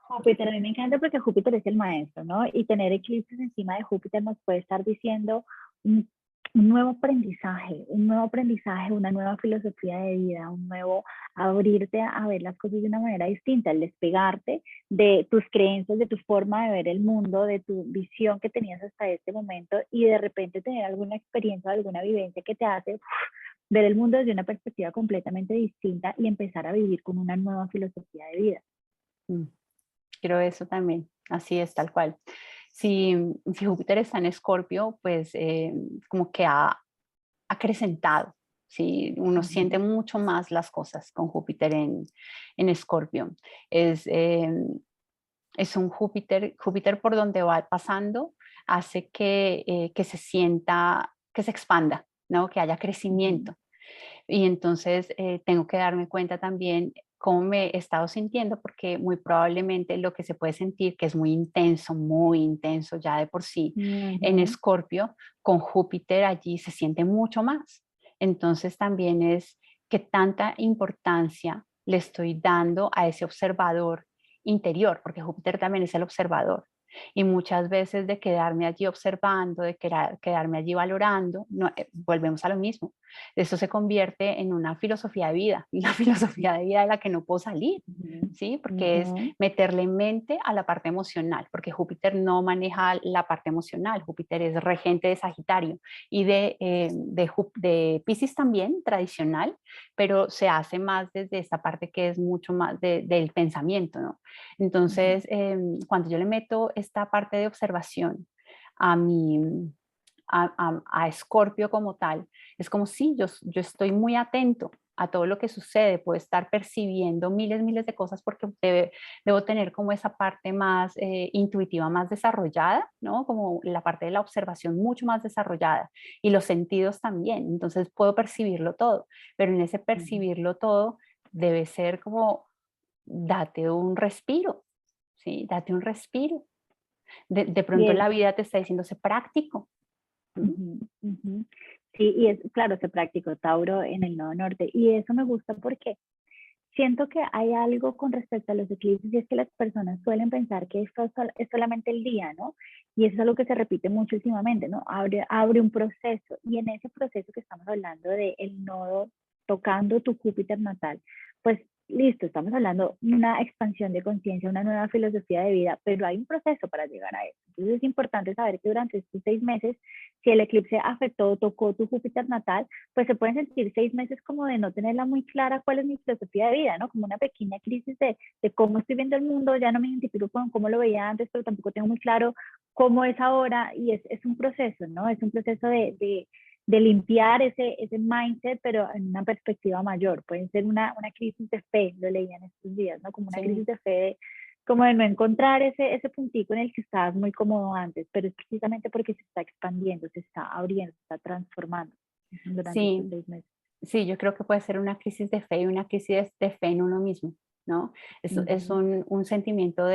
Júpiter, a mí me encanta porque Júpiter es el maestro, ¿no? Y tener eclipses encima de Júpiter nos puede estar diciendo un, un nuevo aprendizaje, una nueva filosofía de vida, un nuevo abrirte a ver las cosas de una manera distinta, el despegarte de tus creencias, de tu forma de ver el mundo, de tu visión que tenías hasta este momento y de repente tener alguna experiencia, alguna vivencia que te hace ver el mundo desde una perspectiva completamente distinta y empezar a vivir con una nueva filosofía de vida. Mm, Quiero eso también, así es, tal cual. Si Júpiter está en Escorpio, pues como que ha acrecentado, ¿sí? Uno siente mucho más las cosas con Júpiter en Escorpio. Es, eh, es un Júpiter por donde va pasando, hace que se sienta, que se expanda, ¿no? Que haya crecimiento. Y entonces tengo que darme cuenta también cómo me he estado sintiendo, porque muy probablemente lo que se puede sentir, que es muy intenso ya de por sí, en Escorpio, con Júpiter allí se siente mucho más. Entonces también es que tanta importancia le estoy dando a ese observador interior, porque Júpiter también es el observador. Y muchas veces de quedarme allí observando, de quedarme allí valorando, no, volvemos a lo mismo. Esto se convierte en una filosofía de vida, una filosofía de vida de la que no puedo salir, ¿sí? Porque es meterle mente a la parte emocional, porque Júpiter no maneja la parte emocional, Júpiter es regente de Sagitario y de Piscis también, tradicional, pero se hace más desde esta parte que es mucho más del pensamiento, ¿no? Entonces, cuando yo le meto esta parte de observación a mi, a Escorpio como tal, es como si yo estoy muy atento a todo lo que sucede, puedo estar percibiendo miles de cosas porque debo tener como esa parte más intuitiva, más desarrollada, ¿no? Como la parte de la observación mucho más desarrollada y los sentidos también, entonces puedo percibirlo todo, pero en ese percibirlo todo debe ser como date un respiro, ¿sí? Date un respiro. De Y pronto es la vida te está diciendo, sé práctico. Sí, y es, claro, se practicó Tauro en el nodo norte. Y eso me gusta porque siento que hay algo con respecto a los eclipses y es que las personas suelen pensar que esto es solamente el día, ¿no? Y eso es algo que se repite mucho últimamente, ¿no? Abre un proceso y en ese proceso que estamos hablando de el nodo tocando tu Júpiter natal, pues listo, estamos hablando de una expansión de conciencia, una nueva filosofía de vida, pero hay un proceso para llegar a eso. Entonces es importante saber que durante estos 6 meses, si el eclipse afectó o tocó tu Júpiter natal, pues se pueden sentir 6 meses como de no tenerla muy clara cuál es mi filosofía de vida, ¿no? Como una pequeña crisis de cómo estoy viendo el mundo, ya no me identifico con cómo lo veía antes, pero tampoco tengo muy claro cómo es ahora y es un proceso, ¿no? Es un proceso de limpiar ese mindset, pero en una perspectiva mayor. Puede ser una crisis de fe, lo leía en estos días, ¿no? Como una crisis Sí, de fe, como de no encontrar ese puntico en el que estabas muy cómodo antes, pero es precisamente porque se está expandiendo, se está abriendo, se está transformando durante estos sí, 6 meses. sí, yo creo que puede ser una crisis de fe y una crisis de fe en uno mismo, ¿no? Es un sentimiento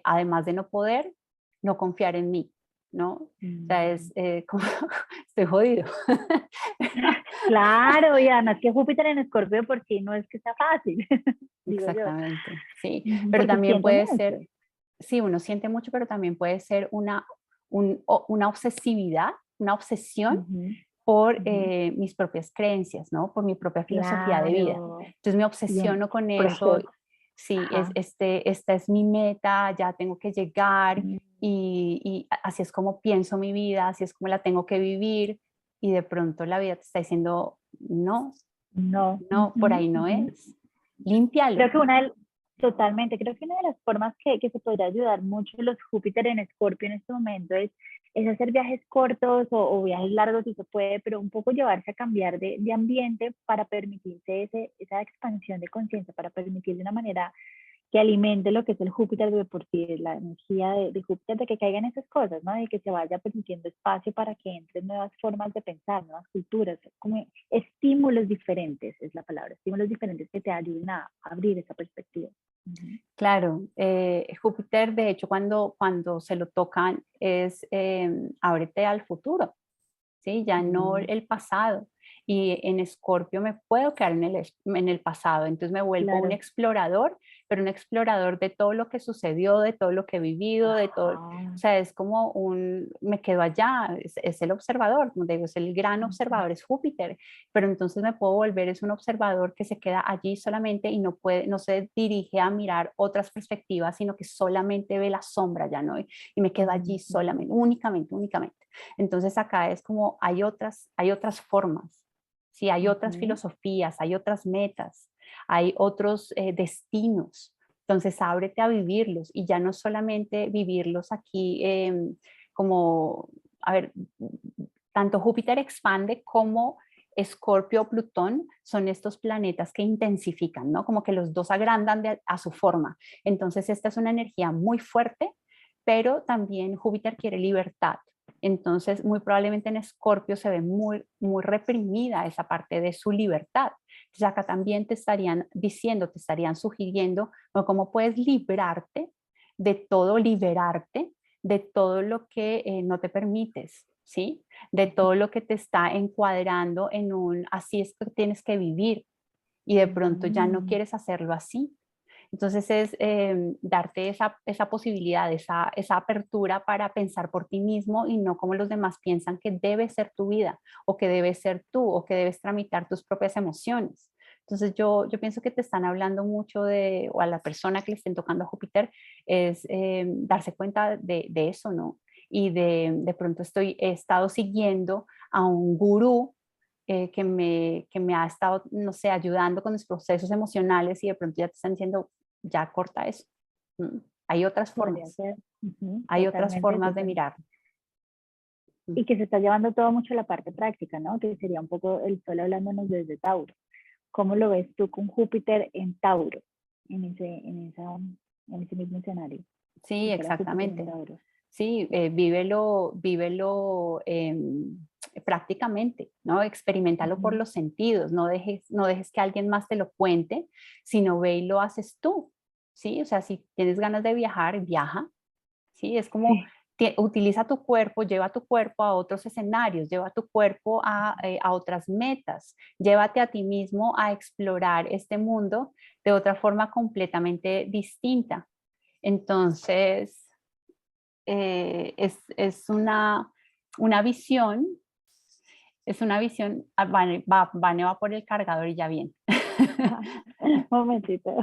además de no poder, no confiar en mí, ¿no? O sea, es como, estoy jodido. Claro, y además que Júpiter en Escorpio por sí no es que sea fácil, digo yo. Exactamente, sí, pero Porque también siento puede mucho. ser, sí, uno siente mucho, pero también puede ser una obsesividad, una obsesión Ujú, por ujú. mis propias creencias, ¿no? Por mi propia filosofía de vida. Claro, Entonces me y un obsesiono con eso, proceso. sí, Ajá. esta es mi meta, ya tengo que llegar Mm, y así es como pienso mi vida, así es como la tengo que vivir y de pronto la vida te está diciendo, no, no. no, por ahí no es, límpialo. Creo que Totalmente, creo que una de las formas que se podría ayudar mucho los Júpiter en Escorpio en este momento es hacer viajes cortos o viajes largos si se puede, pero un poco llevarse a cambiar de ambiente para permitirse esa expansión de conciencia, para permitir de una manera que alimente lo que es el Júpiter de por sí, la energía de Júpiter, de que caigan esas cosas, ¿no? De que se vaya permitiendo espacio para que entren nuevas formas de pensar, nuevas culturas, como estímulos diferentes, es la palabra, estímulos diferentes que te ayuden a abrir esa perspectiva. Claro, Júpiter, de hecho, cuando se lo tocan es ábrete al futuro, ¿sí? Ya no el pasado. Y en Escorpio me puedo quedar en el pasado, entonces me vuelvo un Claro. explorador, pero un explorador de todo lo que sucedió, de todo lo que he vivido, de todo, o sea, es como me quedo allá, es el observador, como te digo, es el gran observador, es Júpiter, pero entonces me puedo volver, es un observador que se queda allí solamente y no se dirige a mirar otras perspectivas, sino que solamente ve la sombra ya, ¿no? Y me quedo allí solamente, únicamente. Entonces acá es como hay otras formas, ¿sí? Hay otras filosofías, hay otras metas, hay otros destinos. Entonces ábrete a vivirlos y ya no solamente vivirlos aquí como, a ver, tanto Júpiter expande como Escorpio o Plutón son estos planetas que intensifican, ¿no? Como que los dos agrandan a su forma. Entonces esta es una energía muy fuerte, pero también Júpiter quiere libertad. Entonces, muy probablemente en Escorpio se ve muy reprimida esa parte de su libertad. Entonces, acá también te estarían diciendo, te estarían sugiriendo cómo puedes librarte de todo, liberarte de todo lo que no te permites, ¿sí? De todo lo que te está encuadrando en así es que tienes que vivir y de pronto ya no quieres hacerlo así. Entonces es darte esa posibilidad, esa apertura para pensar por ti mismo y no como los demás piensan que debe ser tu vida o que debes ser tú o que debes tramitar tus propias emociones. Entonces yo pienso que te están hablando mucho o a la persona que le estén tocando a Júpiter, es darse cuenta de eso, ¿no? Y de pronto he estado siguiendo a un gurú que me ha estado, no sé, ayudando con los procesos emocionales y de pronto ya te están diciendo, ya corta eso. Mm. Hay otras Podría formas, ser. hay otras Totalmente, formas de totalmente. mirar. Mm. Y que se está llevando todo mucho a la parte práctica, ¿no? Que sería un poco el sol hablándonos desde Tauro. ¿Cómo lo ves tú con Júpiter en Tauro, en ese mismo escenario? Sí, Si fuera Júpiter en exactamente. Tauro. Sí, vívelo prácticamente, ¿no? Experimentalo por los sentidos, no dejes que alguien más te lo cuente, sino ve y lo haces tú, ¿sí? O sea, si tienes ganas de viajar, viaja, ¿sí? Es como Sí, utiliza tu cuerpo, lleva tu cuerpo a otros escenarios, lleva tu cuerpo a otras metas, llévate a ti mismo a explorar este mundo de otra forma completamente distinta. Entonces, es una visión, Vane va por el cargador y ya viene. un momentito.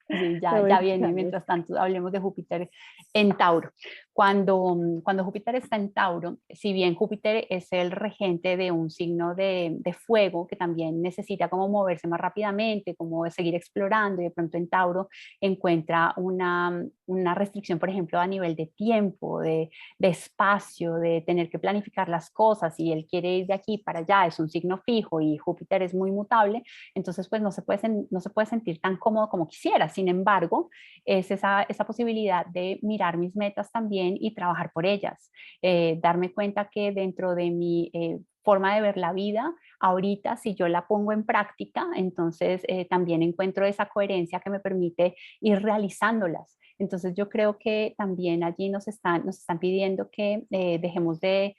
Sí, Lo ya, voy ya viene. escuchando. Mientras tanto, hablemos de Júpiter en Tauro. Cuando Júpiter está en Tauro, si bien Júpiter es el regente de un signo de fuego que también necesita como moverse más rápidamente, como seguir explorando, y de pronto en Tauro encuentra una restricción, por ejemplo, a nivel de tiempo, de espacio, de tener que planificar las cosas, y él quiere ir de aquí para allá, es un signo fijo y Júpiter es muy mutable, entonces pues no se puede sentir tan cómodo como quisiera. Sin embargo, es esa posibilidad de mirar mis metas también y trabajar por ellas, darme cuenta que dentro de mi forma de ver la vida, ahorita si yo la pongo en práctica, entonces también encuentro esa coherencia que me permite ir realizándolas. Entonces yo creo que también allí nos están pidiendo que dejemos de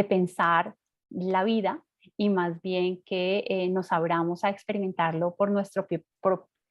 pensar la vida y más bien que nos abramos a experimentarlo por nuestro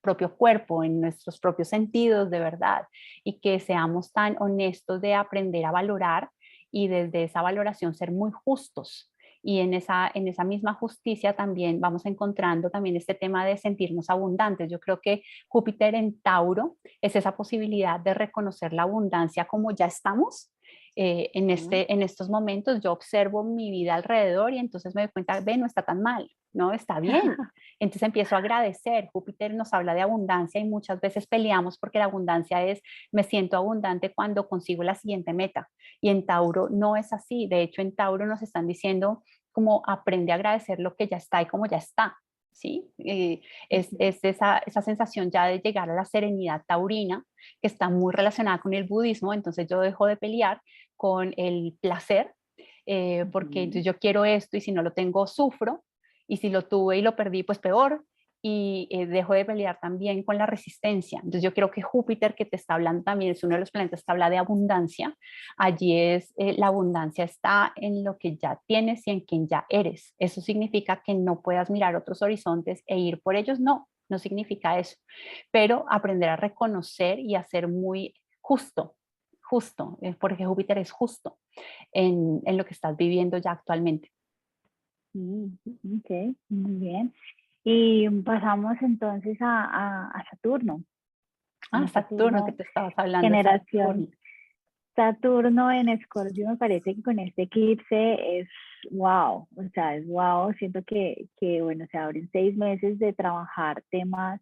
propio cuerpo, en nuestros propios sentidos de verdad, y que seamos tan honestos de aprender a valorar y desde esa valoración ser muy justos. Y en esa misma justicia también vamos encontrando también este tema de sentirnos abundantes. Yo creo que Júpiter en Tauro es esa posibilidad de reconocer la abundancia como ya estamos en estos momentos. Yo observo mi vida alrededor y entonces me doy cuenta, ve, no está tan mal, ¿no? Está bien. Entonces empiezo a agradecer. Júpiter nos habla de abundancia y muchas veces peleamos porque la abundancia es, me siento abundante cuando consigo la siguiente meta. Y en Tauro no es así. De hecho, en Tauro nos están diciendo como aprende a agradecer lo que ya está y como ya está. ¿Sí? Es esa sensación ya de llegar a la serenidad taurina, que está muy relacionada con el budismo. Entonces yo dejo de pelear con el placer, porque entonces yo quiero esto y si no lo tengo sufro, y si lo tuve y lo perdí, pues peor, y dejo de pelear también con la resistencia. Entonces yo creo que Júpiter, que te está hablando también, es uno de los planetas que habla de abundancia. Allí es, la abundancia está en lo que ya tienes y en quien ya eres. Eso significa que no puedas mirar otros horizontes e ir por ellos, no, no significa eso, pero aprender a reconocer y a ser muy justo, justo, porque Júpiter es justo en lo que estás viviendo ya actualmente. Ok, muy bien. Y pasamos entonces a Saturno. Ah, Bueno, Saturno, que Saturno, te estabas hablando de generación. Saturno. Saturno en Escorpio me parece que con este eclipse es wow, o sea, es wow. Siento que bueno, se abren 6 meses de trabajar temas.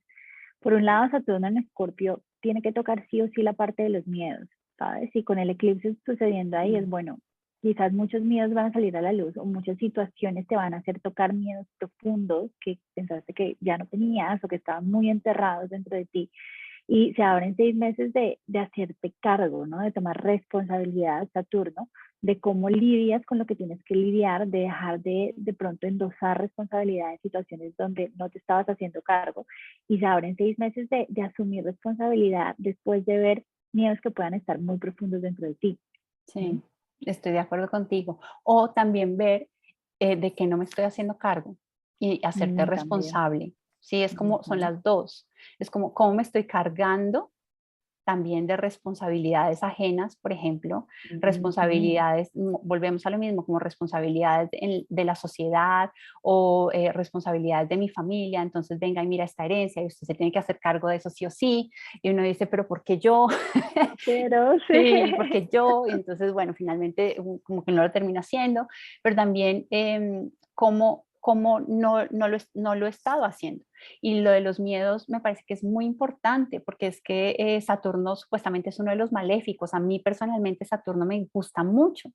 Por un lado, Saturno en Escorpio tiene que tocar sí o sí la parte de los miedos, ¿sabes? Y con el eclipse sucediendo ahí es bueno, quizás muchos miedos van a salir a la luz o muchas situaciones te van a hacer tocar miedos profundos que pensaste que ya no tenías o que estaban muy enterrados dentro de ti. Y se abren 6 meses de hacerte cargo, ¿no? De tomar responsabilidad, Saturno, de cómo lidias con lo que tienes que lidiar, de dejar de pronto endosar responsabilidad en situaciones donde no te estabas haciendo cargo. Y se abren 6 meses de asumir responsabilidad después de ver miedos que puedan estar muy profundos dentro de ti. Sí, estoy de acuerdo contigo. O también ver de que no me estoy haciendo cargo y hacerte También. responsable. Sí, es como, son Ujú. las dos. Es como cómo me estoy cargando también de responsabilidades ajenas, por ejemplo, Ujú. responsabilidades, volvemos a lo mismo, como responsabilidades de la sociedad o responsabilidades de mi familia. Entonces, venga y mira esta herencia y usted se tiene que hacer cargo de eso sí o sí. Y uno dice, pero ¿por qué yo? Pero sí. Sí, porque yo, y entonces, bueno, finalmente como que no lo termino haciendo, pero también cómo no lo he estado haciendo. Y lo de los miedos me parece que es muy importante, porque es que Saturno supuestamente es uno de los maléficos. A mí personalmente Saturno me gusta mucho,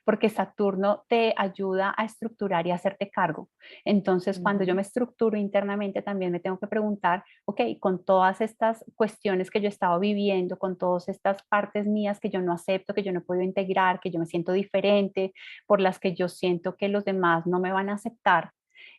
porque Saturno te ayuda a estructurar y a hacerte cargo. Entonces, cuando yo Ujú. me estructuro internamente, también me tengo que preguntar, ok, con todas estas cuestiones que yo he estado viviendo, con todas estas partes mías que yo no acepto, que yo no puedo integrar, que yo me siento diferente, por las que yo siento que los demás no me van a aceptar.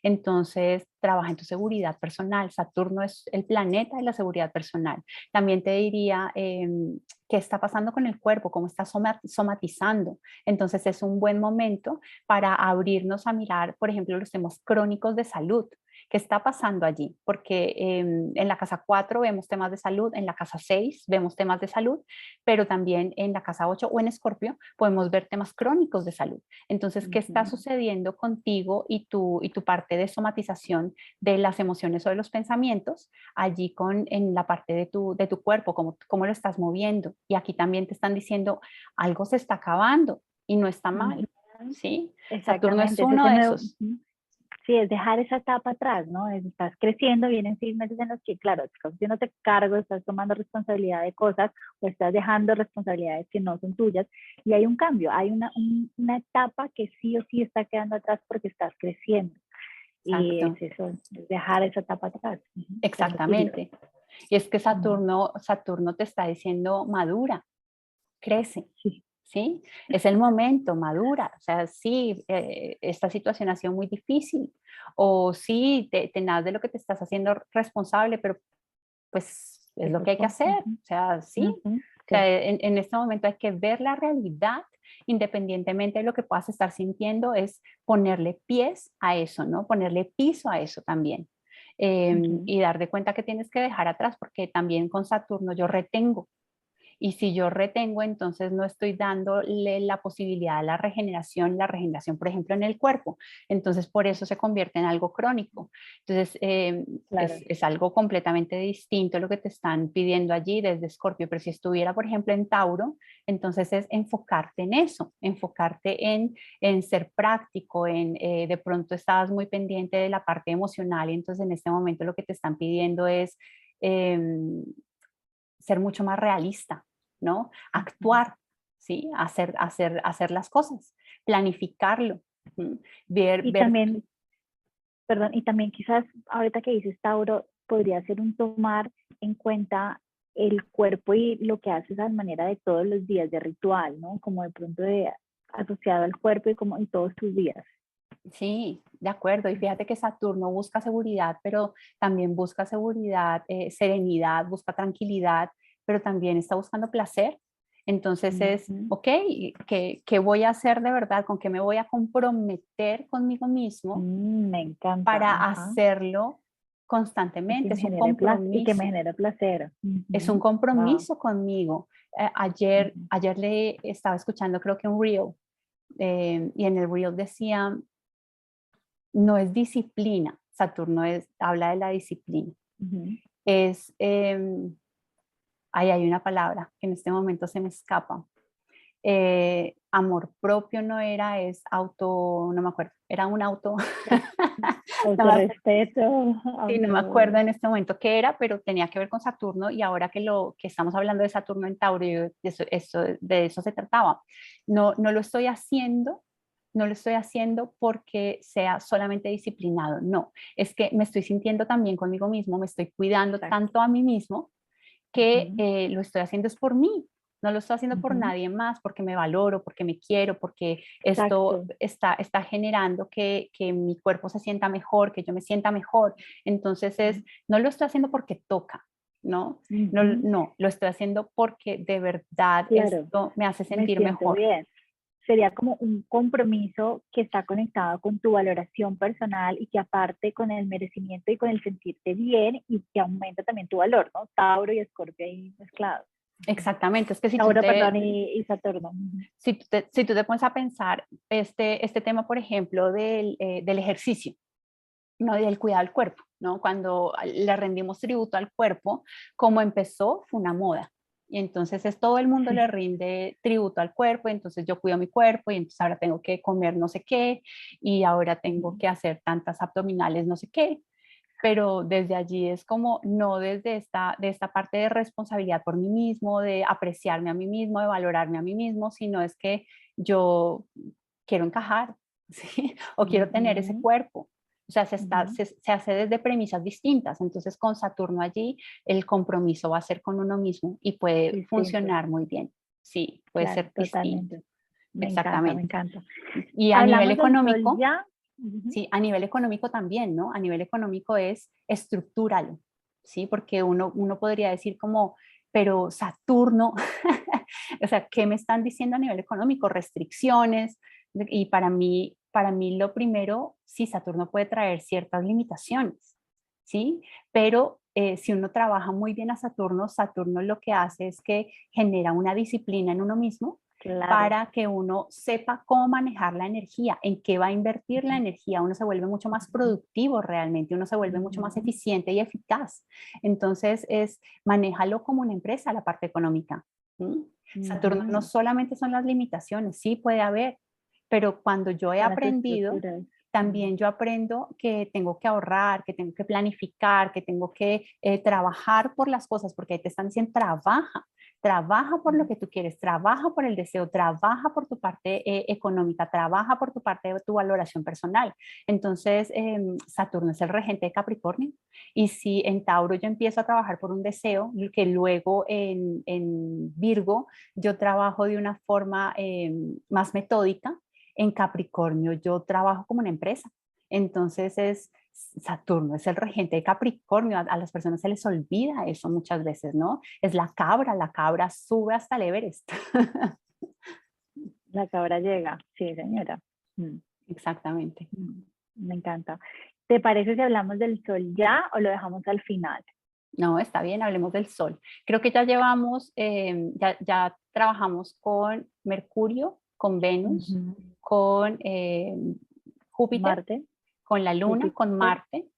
Entonces, trabaja en tu seguridad personal. Saturno es el planeta de la seguridad personal. También te diría qué está pasando con el cuerpo, cómo está somatizando. Entonces, es un buen momento para abrirnos a mirar, por ejemplo, los temas crónicos de salud. ¿Qué está pasando allí? Porque en la casa 4 vemos temas de salud, en la casa 6 vemos temas de salud, pero también en la casa 8 o en Escorpio podemos ver temas crónicos de salud. Entonces, ¿qué está Ujú. sucediendo contigo y tu parte de somatización de las emociones o de los pensamientos allí en la parte de tu cuerpo, cómo lo estás moviendo? Y aquí también te están diciendo, algo se está acabando y no está Ujú. mal, ¿sí? Saturno es Exactamente, es uno ese de nuevo, esos. ujú. Sí, es dejar esa etapa atrás, ¿no? Estás creciendo, vienen 6 meses en los que, claro, estás haciéndote cargo, estás tomando responsabilidad de cosas o estás dejando responsabilidades que no son tuyas y hay un cambio, hay una etapa que sí o sí está quedando atrás porque estás creciendo y es Exacto, eso, es dejar esa etapa atrás, permitirlo. exactamente. Y es que Ujú. Saturno te está diciendo madura, crece, Sí. ¿sí? Es el momento, madura. O sea, sí, esta situación ha sido muy difícil. O sí, tenás de lo que te estás haciendo responsable, pero pues es ¿Qué lo que hay que tocó? hacer. Ujú. O sea, sí. Ujú. O Sí. sea, en este momento hay que ver la realidad, independientemente de lo que puedas estar sintiendo, es ponerle pies a eso, ¿no? Ponerle piso a eso también. Ujú. Y dar de cuenta que tienes que dejar atrás, porque también con Saturno yo retengo Y si yo retengo, entonces no estoy dándole la posibilidad a la regeneración, por ejemplo, en el cuerpo. Entonces, por eso se convierte en algo crónico. Entonces, Claro. es algo completamente distinto lo que te están pidiendo allí desde Escorpio. Pero si estuviera, por ejemplo, en Tauro, entonces es enfocarte en eso, enfocarte en ser práctico, de pronto estabas muy pendiente de la parte emocional y entonces en este momento lo que te están pidiendo es em, ser mucho más realista, ¿no? Ujú. Actuar, ¿sí? Hacer las cosas, planificarlo, ¿m? Y Ver, también, perdón, y también quizás ahorita que dices Tauro, podría ser un tomar en cuenta el cuerpo y lo que haces a manera de todos los días de ritual, ¿no? Como de pronto de asociado al cuerpo y como en todos tus días. sí, de acuerdo. Y fíjate que Saturno busca seguridad, pero también busca seguridad, serenidad, busca tranquilidad, pero también está buscando placer. Entonces es, Ujú. ok, ¿qué voy a hacer de verdad? ¿Con qué me voy a comprometer conmigo mismo Me encanta, para ajá. hacerlo Y que constantemente? me Es un genere placer, y que me compromiso, genere placer. es un Wow. compromiso conmigo. Ayer le estaba escuchando, creo que un reel, y en el reel decía, no es disciplina, Saturno habla de la disciplina, es, ahí hay una palabra que en este momento se me escapa. Amor propio no era, es auto, no me acuerdo, era un auto, no me, Autorrespeto, sí, no me acuerdo auto. en este momento qué era, pero tenía que ver con Saturno y ahora que estamos hablando de Saturno en Tauro, de eso se trataba. No lo estoy haciendo, no lo estoy haciendo porque sea solamente disciplinado, no, es que me estoy sintiendo también conmigo mismo, me estoy cuidando Exacto. tanto a mí mismo que Ujú, lo estoy haciendo es por mí, no lo estoy haciendo por ujú. nadie más, porque me valoro, porque me quiero, porque esto Exacto. está generando que mi cuerpo se sienta mejor, que yo me sienta mejor. Entonces no lo estoy haciendo porque toca, ¿no? No, Ujú. no, lo estoy haciendo porque de verdad Claro, esto me hace me sentir siento mejor. bien. Sería como un compromiso que está conectado con tu valoración personal y que aparte con el merecimiento y con el sentirte bien y que aumenta también tu valor, ¿no? Tauro y Escorpio ahí mezclados. Exactamente, es que Tauro, perdón, y Saturno. Ujú. si tú te pones a pensar este tema, por ejemplo, del ejercicio, ¿no? Y del cuidado del cuerpo, ¿no? Cuando le rendimos tributo al cuerpo, como empezó, fue una moda. Y entonces es todo el mundo le Sí. rinde tributo al cuerpo, y entonces yo cuido mi cuerpo y entonces ahora tengo que comer no sé qué y ahora tengo Ujú. que hacer tantas abdominales no sé qué, pero desde allí es como no desde de esta parte de responsabilidad por mí mismo, de apreciarme a mí mismo, de valorarme a mí mismo, sino es que yo quiero encajar, ¿sí? O quiero tener ese Ujú, cuerpo. O sea, ujú. se hace desde premisas distintas. Entonces, con Saturno allí, el compromiso va a ser con uno mismo y puede Distinto, funcionar muy bien. Sí, puede claro, ser distinto. totalmente. Me encanta, me Exactamente. encanta. Y a nivel Hablamos del sol económico, ya. Ujú. sí, a nivel económico también, ¿no? A nivel económico es estructúralo, ¿sí? Porque uno podría decir como, pero Saturno, o sea, ¿qué me están diciendo a nivel económico? Restricciones. Y para mí lo primero, sí, Saturno puede traer ciertas limitaciones, ¿sí? Pero si uno trabaja muy bien a Saturno, Saturno lo que hace es que genera una disciplina en uno mismo Claro. para que uno sepa cómo manejar la energía, en qué va a invertir la energía, uno se vuelve mucho más productivo realmente, uno se vuelve mucho más Ujú, eficiente y eficaz. Entonces manéjalo como una empresa, la parte económica. ¿Mm? Saturno no ujú. solamente son las limitaciones, sí puede haber, pero cuando yo he Son las aprendido, estructuras. Ujú, también yo aprendo que tengo que ahorrar, que tengo que planificar, que tengo que trabajar por las cosas, porque ahí te están diciendo, trabaja por lo ujú. que tú quieres, trabaja por el deseo, trabaja por tu parte económica, trabaja por tu parte de tu valoración personal. Entonces, Saturno es el regente de Capricornio y si en Tauro yo empiezo a trabajar por un deseo, que luego en Virgo yo trabajo de una forma más metódica, en Capricornio yo trabajo como una empresa. Entonces Saturno es el regente de Capricornio, a las personas se les olvida eso muchas veces, ¿no? Es la cabra sube hasta el Everest. La cabra llega, sí, señora. Mm, Exactamente. Me encanta. ¿Te parece si hablamos del sol ya o lo dejamos al final? No, está bien, hablemos del Sol. Creo que ya llevamos, ya trabajamos con Mercurio, con Venus, Ujú. con Júpiter, Marte, con la Luna, con Júpiter, Marte,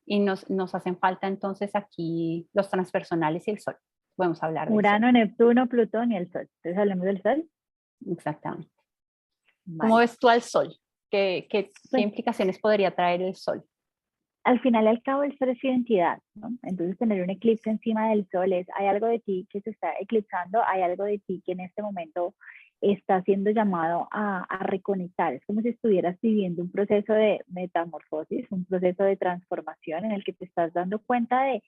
y nos hacen falta entonces aquí los transpersonales y el Sol. Podemos hablar del Sol, Urano, Neptuno, Plutón y el Sol. Entonces hablemos del Sol. exactamente. ¿Cómo Vale. ves tú al Sol? ¿Qué Pues implicaciones podría traer el Sol? al final y al cabo el Sol es su identidad, ¿no? Entonces tener un eclipse encima del Sol es, hay algo de ti que se está eclipsando, hay algo de ti que en este momento está siendo llamado a reconectar. Es como si estuvieras viviendo un proceso de metamorfosis, un proceso de transformación en el que te estás dando cuenta de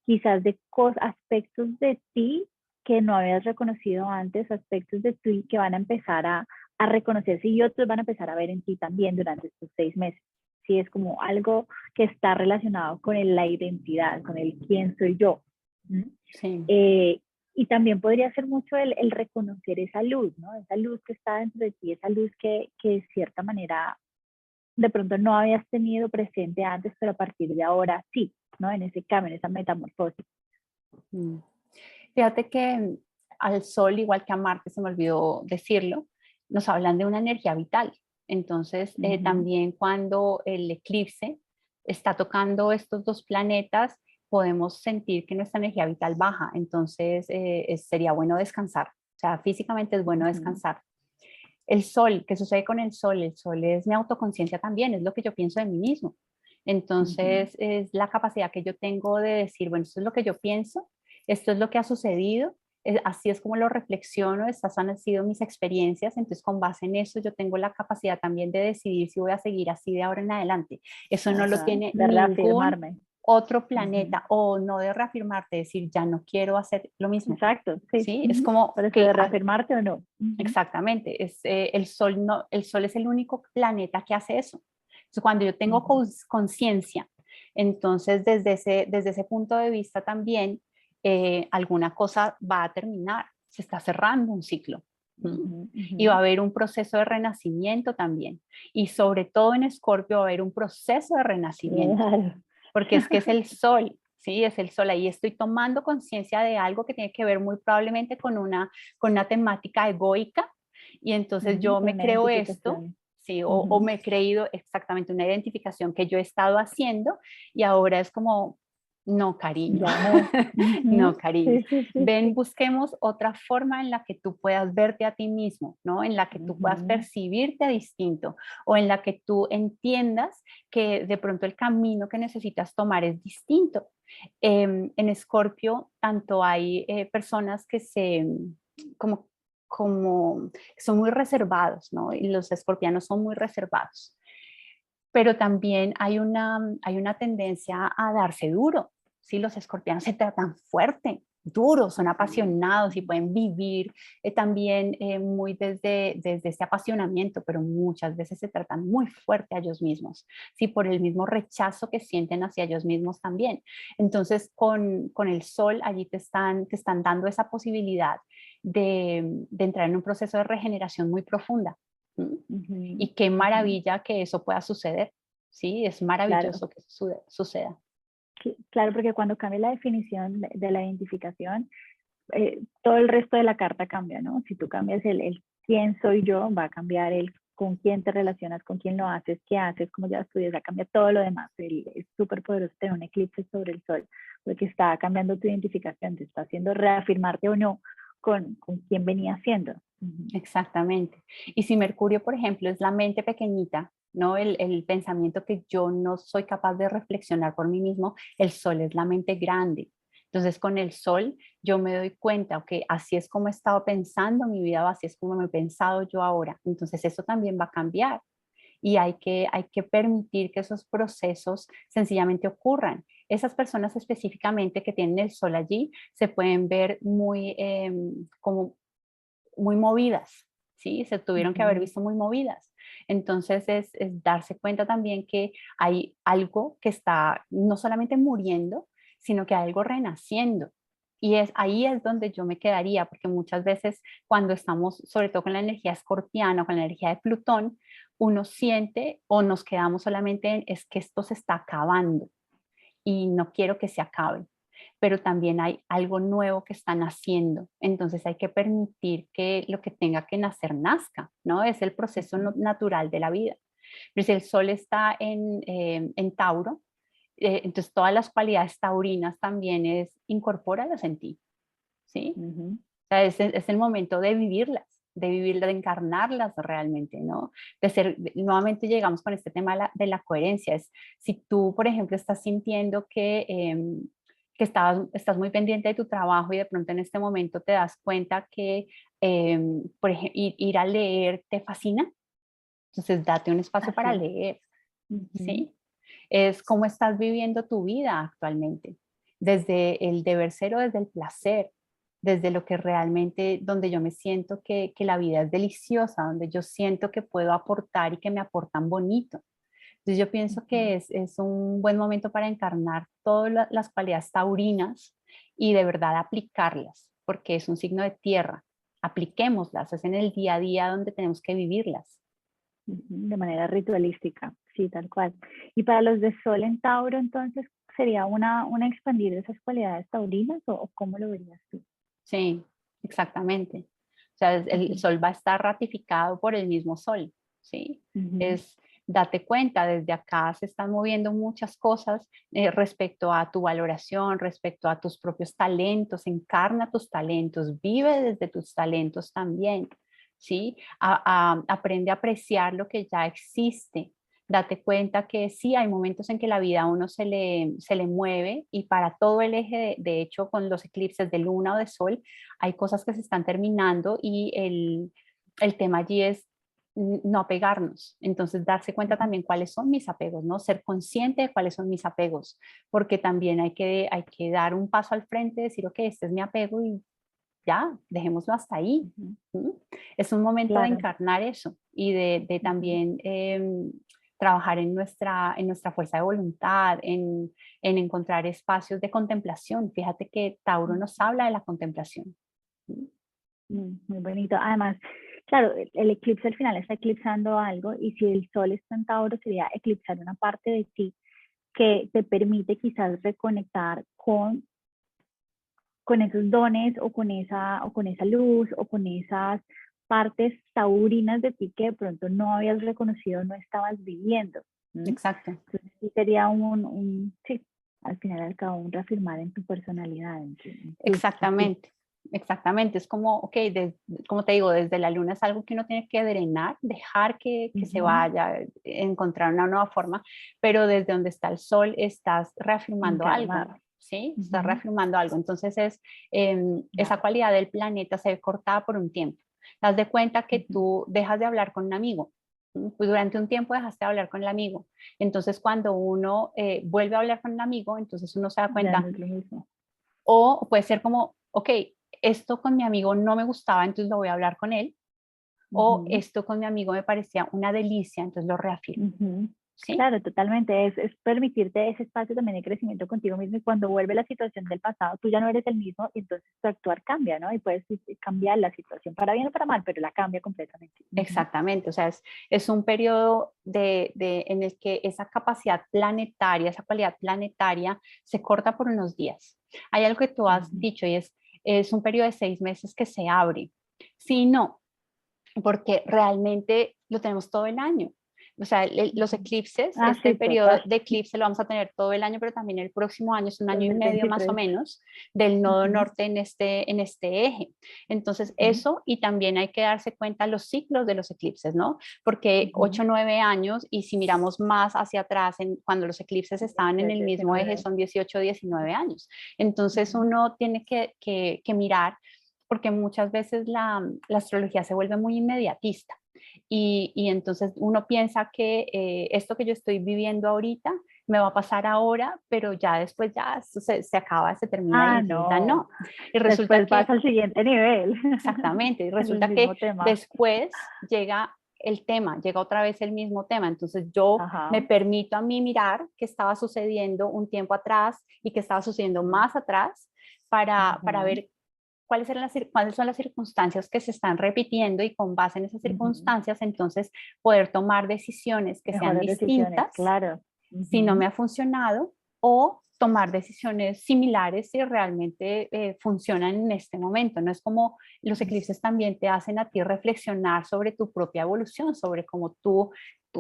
quizás de aspectos de ti que no habías reconocido antes, aspectos de ti que van a empezar a reconocerse y otros van a empezar a ver en ti también durante estos 6 meses. Sí, es como algo que está relacionado con la identidad, con el quién soy yo. ¿Mm? Sí. Eh, y también podría ser mucho el reconocer esa luz, ¿no? Esa luz que está dentro de ti, esa luz que de cierta manera de pronto no habías tenido presente antes, pero a partir de ahora sí, ¿no? En ese cambio, en esa metamorfosis. Mm. Fíjate que al Sol, igual que a Marte, se me olvidó decirlo, nos hablan de una energía vital. Entonces, Ujú, también cuando el eclipse está tocando estos dos planetas, podemos sentir que nuestra energía vital baja. Entonces, sería bueno descansar. O sea, físicamente es bueno ujú, descansar. El Sol, ¿qué sucede con el Sol? El Sol es mi autoconciencia también, es lo que yo pienso de mí mismo. ujú, Entonces, es la capacidad que yo tengo de decir, bueno, esto es lo que yo pienso, esto es lo que ha sucedido, así es como lo reflexiono, estas han sido mis experiencias, entonces con base en eso yo tengo la capacidad también de decidir si voy a seguir así de ahora en adelante. Eso no lo ajá, tiene de ningún reafirmarme. otro Ujú, planeta, o no de reafirmarte, decir, ya no quiero hacer lo mismo, exacto, sí. ¿sí? Es Ujú, como por eso que de reafirmarte o no. Ujú, exactamente, el Sol no, el Sol es el único planeta que hace eso. Entonces, cuando yo tengo ujú, conciencia, entonces desde ese punto de vista también alguna cosa va a terminar, se está cerrando un ciclo. ¿Mm? ujú, Y va a ujú. haber un proceso de renacimiento también. Y sobre todo en Escorpio va a haber un proceso de renacimiento Claro. porque es que es el Sol, ¿sí? Es el Sol. Ahí estoy tomando conciencia de algo que tiene que ver muy probablemente con una temática egoica y entonces Ujú, yo con me una creo esto, identificación. ¿sí? O Ujú, me he creído exactamente una identificación que yo he estado haciendo y ahora es como, no, cariño, ya no. no, Ujú, cariño. sí, sí, sí, Ven, sí. busquemos otra forma en la que tú puedas verte a ti mismo, ¿no? En la que tú puedas Ujú, percibirte distinto o en la que tú entiendas que de pronto el camino que necesitas tomar es distinto. En Escorpio, tanto hay personas que como, como son muy reservados, ¿no? Y los escorpianos son muy reservados, pero también hay una tendencia a darse duro, ¿sí? Los escorpianos se tratan fuerte, duros, son ujú, apasionados y ujú. pueden vivir también muy desde este apasionamiento, pero muchas veces se tratan muy fuerte a ellos mismos, ¿sí? Por el mismo rechazo que sienten hacia ellos mismos también. Entonces, con el sol allí te están dando esa posibilidad de entrar en un proceso de regeneración muy profunda. ¿Mm? Ujú, Y qué ujú. maravilla que eso pueda suceder, ¿sí? Es Claro. maravilloso que suceda. Claro, porque cuando cambia la definición de la identificación, todo el resto de la carta cambia, ¿no? Si tú cambias el quién soy yo, va a cambiar el con quién te relacionas, con quién lo haces, qué haces, cómo ya estudias, va a cambiar todo lo demás. Es súper poderoso tener un eclipse sobre el sol, porque está cambiando tu identificación, te está haciendo reafirmarte o no con quién venía siendo. Ujú, Exactamente. Y si Mercurio, por ejemplo, es la mente pequeñita, ¿no? El pensamiento que yo no soy capaz de reflexionar por mí mismo, el sol es la mente grande. Entonces, con el sol yo me doy cuenta, que así es como he estado pensando mi vida, así es como me he pensado yo ahora. Entonces, eso también va a cambiar. Y hay que permitir que esos procesos sencillamente ocurran. Esas personas específicamente que tienen el sol allí se pueden ver muy como muy movidas, ¿sí? Se tuvieron que haber ujú, visto muy movidas. Entonces es darse cuenta también que hay algo que está no solamente muriendo, sino que hay algo renaciendo. Y ahí es donde yo me quedaría, porque muchas veces cuando estamos, sobre todo con la energía escorpiana, con la energía de Plutón, uno siente o nos quedamos solamente en es que esto se está acabando y no quiero que se acabe. pero también hay algo nuevo que está naciendo. Entonces hay que permitir que lo que tenga que nacer nazca, ¿no? Es el proceso natural de la vida. Pero si el sol está en Tauro, entonces todas las cualidades taurinas también incorpóralas en ti, ¿sí? O sea, es el momento de vivirlas, de encarnarlas realmente, ¿no? Nuevamente llegamos con este tema de la coherencia. Si tú, por ejemplo, estás sintiendo que estás muy pendiente de tu trabajo y de pronto en este momento te das cuenta que, por ejemplo, ir a leer te fascina, entonces date un espacio Así para es. leer, ¿sí? Es cómo estás viviendo tu vida actualmente, desde el deber ser o desde el placer, desde lo que realmente, donde yo me siento que la vida es deliciosa, donde yo siento que puedo aportar y que me aportan bonito. Entonces yo pienso que es un buen momento para encarnar todas las cualidades taurinas y de verdad aplicarlas, porque es un signo de tierra. Apliquémoslas, es en el día a día donde tenemos que vivirlas. De manera ritualística, sí, tal cual. Y para los de Sol en Tauro, entonces, ¿sería una expandir de esas cualidades taurinas o cómo lo verías tú? Sí, exactamente. O sea, el sol va a estar ratificado por el mismo sol, ¿sí? Es, date cuenta, desde acá se están moviendo muchas cosas respecto a tu valoración, respecto a tus propios talentos, encarna tus talentos, vive desde tus talentos también, ¿sí? Aprende a apreciar lo que ya existe. Date cuenta que sí, hay momentos en que la vida a uno se le mueve y para todo el eje, de hecho, con los eclipses de luna o de sol, hay cosas que se están terminando y el tema allí es no apegarnos. Entonces, darse cuenta también cuáles son mis apegos, ¿no? Ser consciente de cuáles son mis apegos, porque también hay que dar un paso al frente, decir, ok, este es mi apego y ya, dejémoslo hasta ahí. ¿Mm? Es un momento de Claro. encarnar eso y de también trabajar en nuestra fuerza de voluntad, en encontrar espacios de contemplación. Fíjate que Tauro nos habla de la contemplación. Muy bonito. Además, claro, el eclipse al final está eclipsando algo y si el sol está en Tauro sería eclipsar una parte de ti que te permite quizás reconectar con esos dones o con esa luz o con esas partes taurinas de ti que de pronto no habías reconocido, no estabas viviendo. Exacto. Entonces sí sería sí, al final al cabo, un reafirmar en tu personalidad. Exactamente. Exactamente, es como, ok, como te digo, desde la luna es algo que uno tiene que drenar, dejar que se vaya, encontrar una nueva forma, pero desde donde está el sol estás reafirmando algo, ¿sí? Estás reafirmando algo. Entonces esa cualidad del planeta se ve cortada por un tiempo. Te das de cuenta que tú dejas de hablar con un amigo, pues durante un tiempo dejaste de hablar con el amigo. Entonces cuando uno vuelve a hablar con un amigo, entonces uno se da cuenta, no es lo mismo. o puede ser como, ok, esto con mi amigo no me gustaba, entonces lo voy a hablar con él, o esto con mi amigo me parecía una delicia, entonces lo reafirmo. ¿Sí? Claro, totalmente. Es permitirte ese espacio también de crecimiento contigo mismo y cuando vuelve la situación del pasado, tú ya no eres el mismo y entonces tu actuar cambia, ¿no? Y puedes cambiar la situación para bien o para mal, pero la cambia completamente. Exactamente, o sea, es un periodo en el que esa capacidad planetaria, esa cualidad planetaria se corta por unos días. Hay algo que tú has dicho y es un periodo de 6 meses que se abre. Sí, no, porque realmente lo tenemos todo el año. O sea, los eclipses, este Sí, periodo total. de eclipse lo vamos a tener todo el año, pero también el próximo año es un año y medio más o 2023. menos del nodo norte en este eje. Entonces, eso y también hay que darse cuenta los ciclos de los eclipses, ¿no? Porque 8 o 9 años y si miramos más hacia atrás, cuando los eclipses estaban en el mismo eje, son 18 o 19 años. Entonces, uno tiene que mirar porque muchas veces la astrología se vuelve muy inmediatista y entonces uno piensa que esto que yo estoy viviendo ahorita me va a pasar ahora, pero ya después ya se acaba, se termina y resulta No. no. Y resulta Después vas que, al siguiente nivel. exactamente, y El resulta mismo que tema. después llega el tema, llega otra vez el mismo tema. Entonces yo me permito a mí mirar qué estaba sucediendo un tiempo atrás y qué estaba sucediendo más atrás para ver cuáles son las circunstancias que se están repitiendo y con base en esas circunstancias, entonces poder tomar decisiones que sean Mejores decisiones, distintas. claro. Si no me ha funcionado, o tomar decisiones similares si realmente funcionan en este momento. No es como los eclipses también te hacen a ti reflexionar sobre tu propia evolución, sobre cómo tú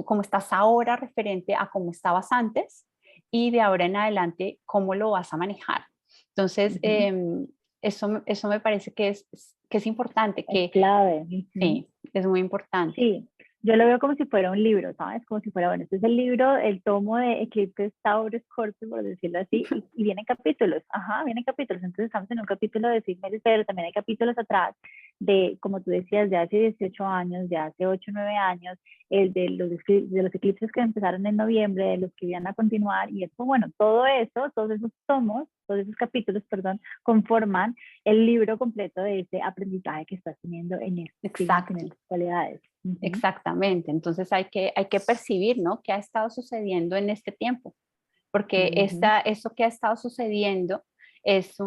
cómo estás ahora referente a cómo estabas antes y de ahora en adelante cómo lo vas a manejar. Entonces, eso me parece que es importante, Es que clave. sí, es muy importante. Sí, yo lo veo como si fuera un libro, ¿sabes? Como si fuera, bueno, este es el libro, el tomo de Eclipse Tauro Scorpio, por decirlo así, y vienen capítulos, vienen capítulos. Entonces estamos en un capítulo de 6 meses, pero también hay capítulos atrás de, como tú decías, de hace 18 años, de hace 8 9 años, el de los eclipses que empezaron en noviembre, de los que iban a continuar, y esto, bueno, todo eso, todos esos tomos, todos esos capítulos, perdón, conforman el libro completo de ese aprendizaje que estás teniendo en Exacto. en estas cualidades. Exactamente, entonces hay que percibir, ¿no? ¿Qué ha estado sucediendo en este tiempo? Porque eso que ha estado sucediendo es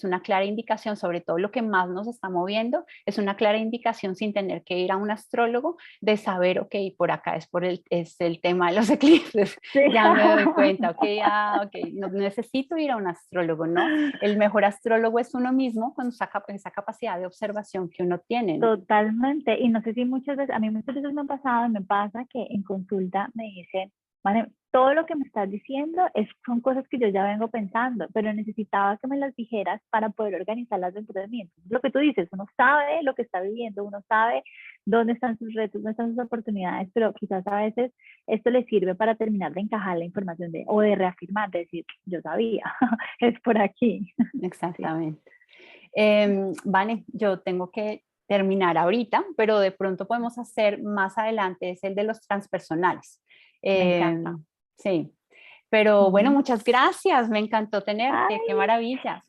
una clara indicación, sobre todo lo que más nos está moviendo, es una clara indicación sin tener que ir a un astrólogo de saber, ok, por acá es el tema de los eclipses, Sí. ya me doy cuenta, ok, no necesito ir a un astrólogo, ¿no? El mejor astrólogo es uno mismo con esa capacidad de observación que uno tiene, ¿no? Totalmente. Y no sé si muchas veces, a mí muchas veces me ha pasado, me pasa que en consulta me dicen, "Vale, todo lo que me estás diciendo son cosas que yo ya vengo pensando, pero necesitaba que me las dijeras para poder organizarlas dentro de mí". Entonces, lo que tú dices, uno sabe lo que está viviendo, uno sabe dónde están sus retos, dónde están sus oportunidades, pero quizás a veces esto le sirve para terminar de encajar la información o de reafirmar, de decir, yo sabía, es por aquí. Exactamente. Vale, yo tengo que terminar ahorita, pero de pronto podemos hacer más adelante, es el de los transpersonales. Me Eh, encanta. sí, pero bueno, Ujú. muchas gracias, me encantó tenerte, qué Ay, maravilla.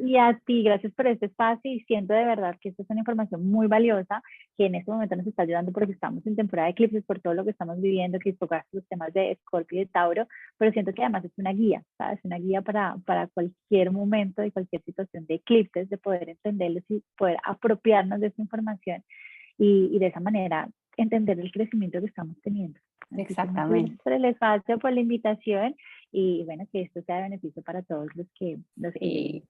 y a ti, gracias por este espacio y siento de verdad que esta es una información muy valiosa que en este momento nos está ayudando porque estamos en temporada de eclipses por todo lo que estamos viviendo, que tocaste los temas de Escorpio y de Tauro, pero siento que además es una guía, ¿sabes? Una guía para cualquier momento y cualquier situación de eclipses, de poder entenderlos y poder apropiarnos de esa información y de esa manera entender el crecimiento que estamos teniendo. Así que muchas gracias Exactamente. por el espacio, por la invitación y bueno, que esto sea de beneficio para todos los que Y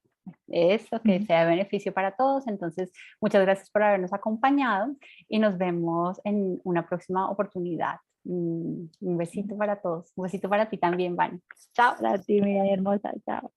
eso, que sea de beneficio para todos. Entonces, muchas gracias por habernos acompañado y nos vemos en una próxima oportunidad. Un besito para todos, un besito para ti también, Vani. Chao. Para ti, mi hermosa, chao.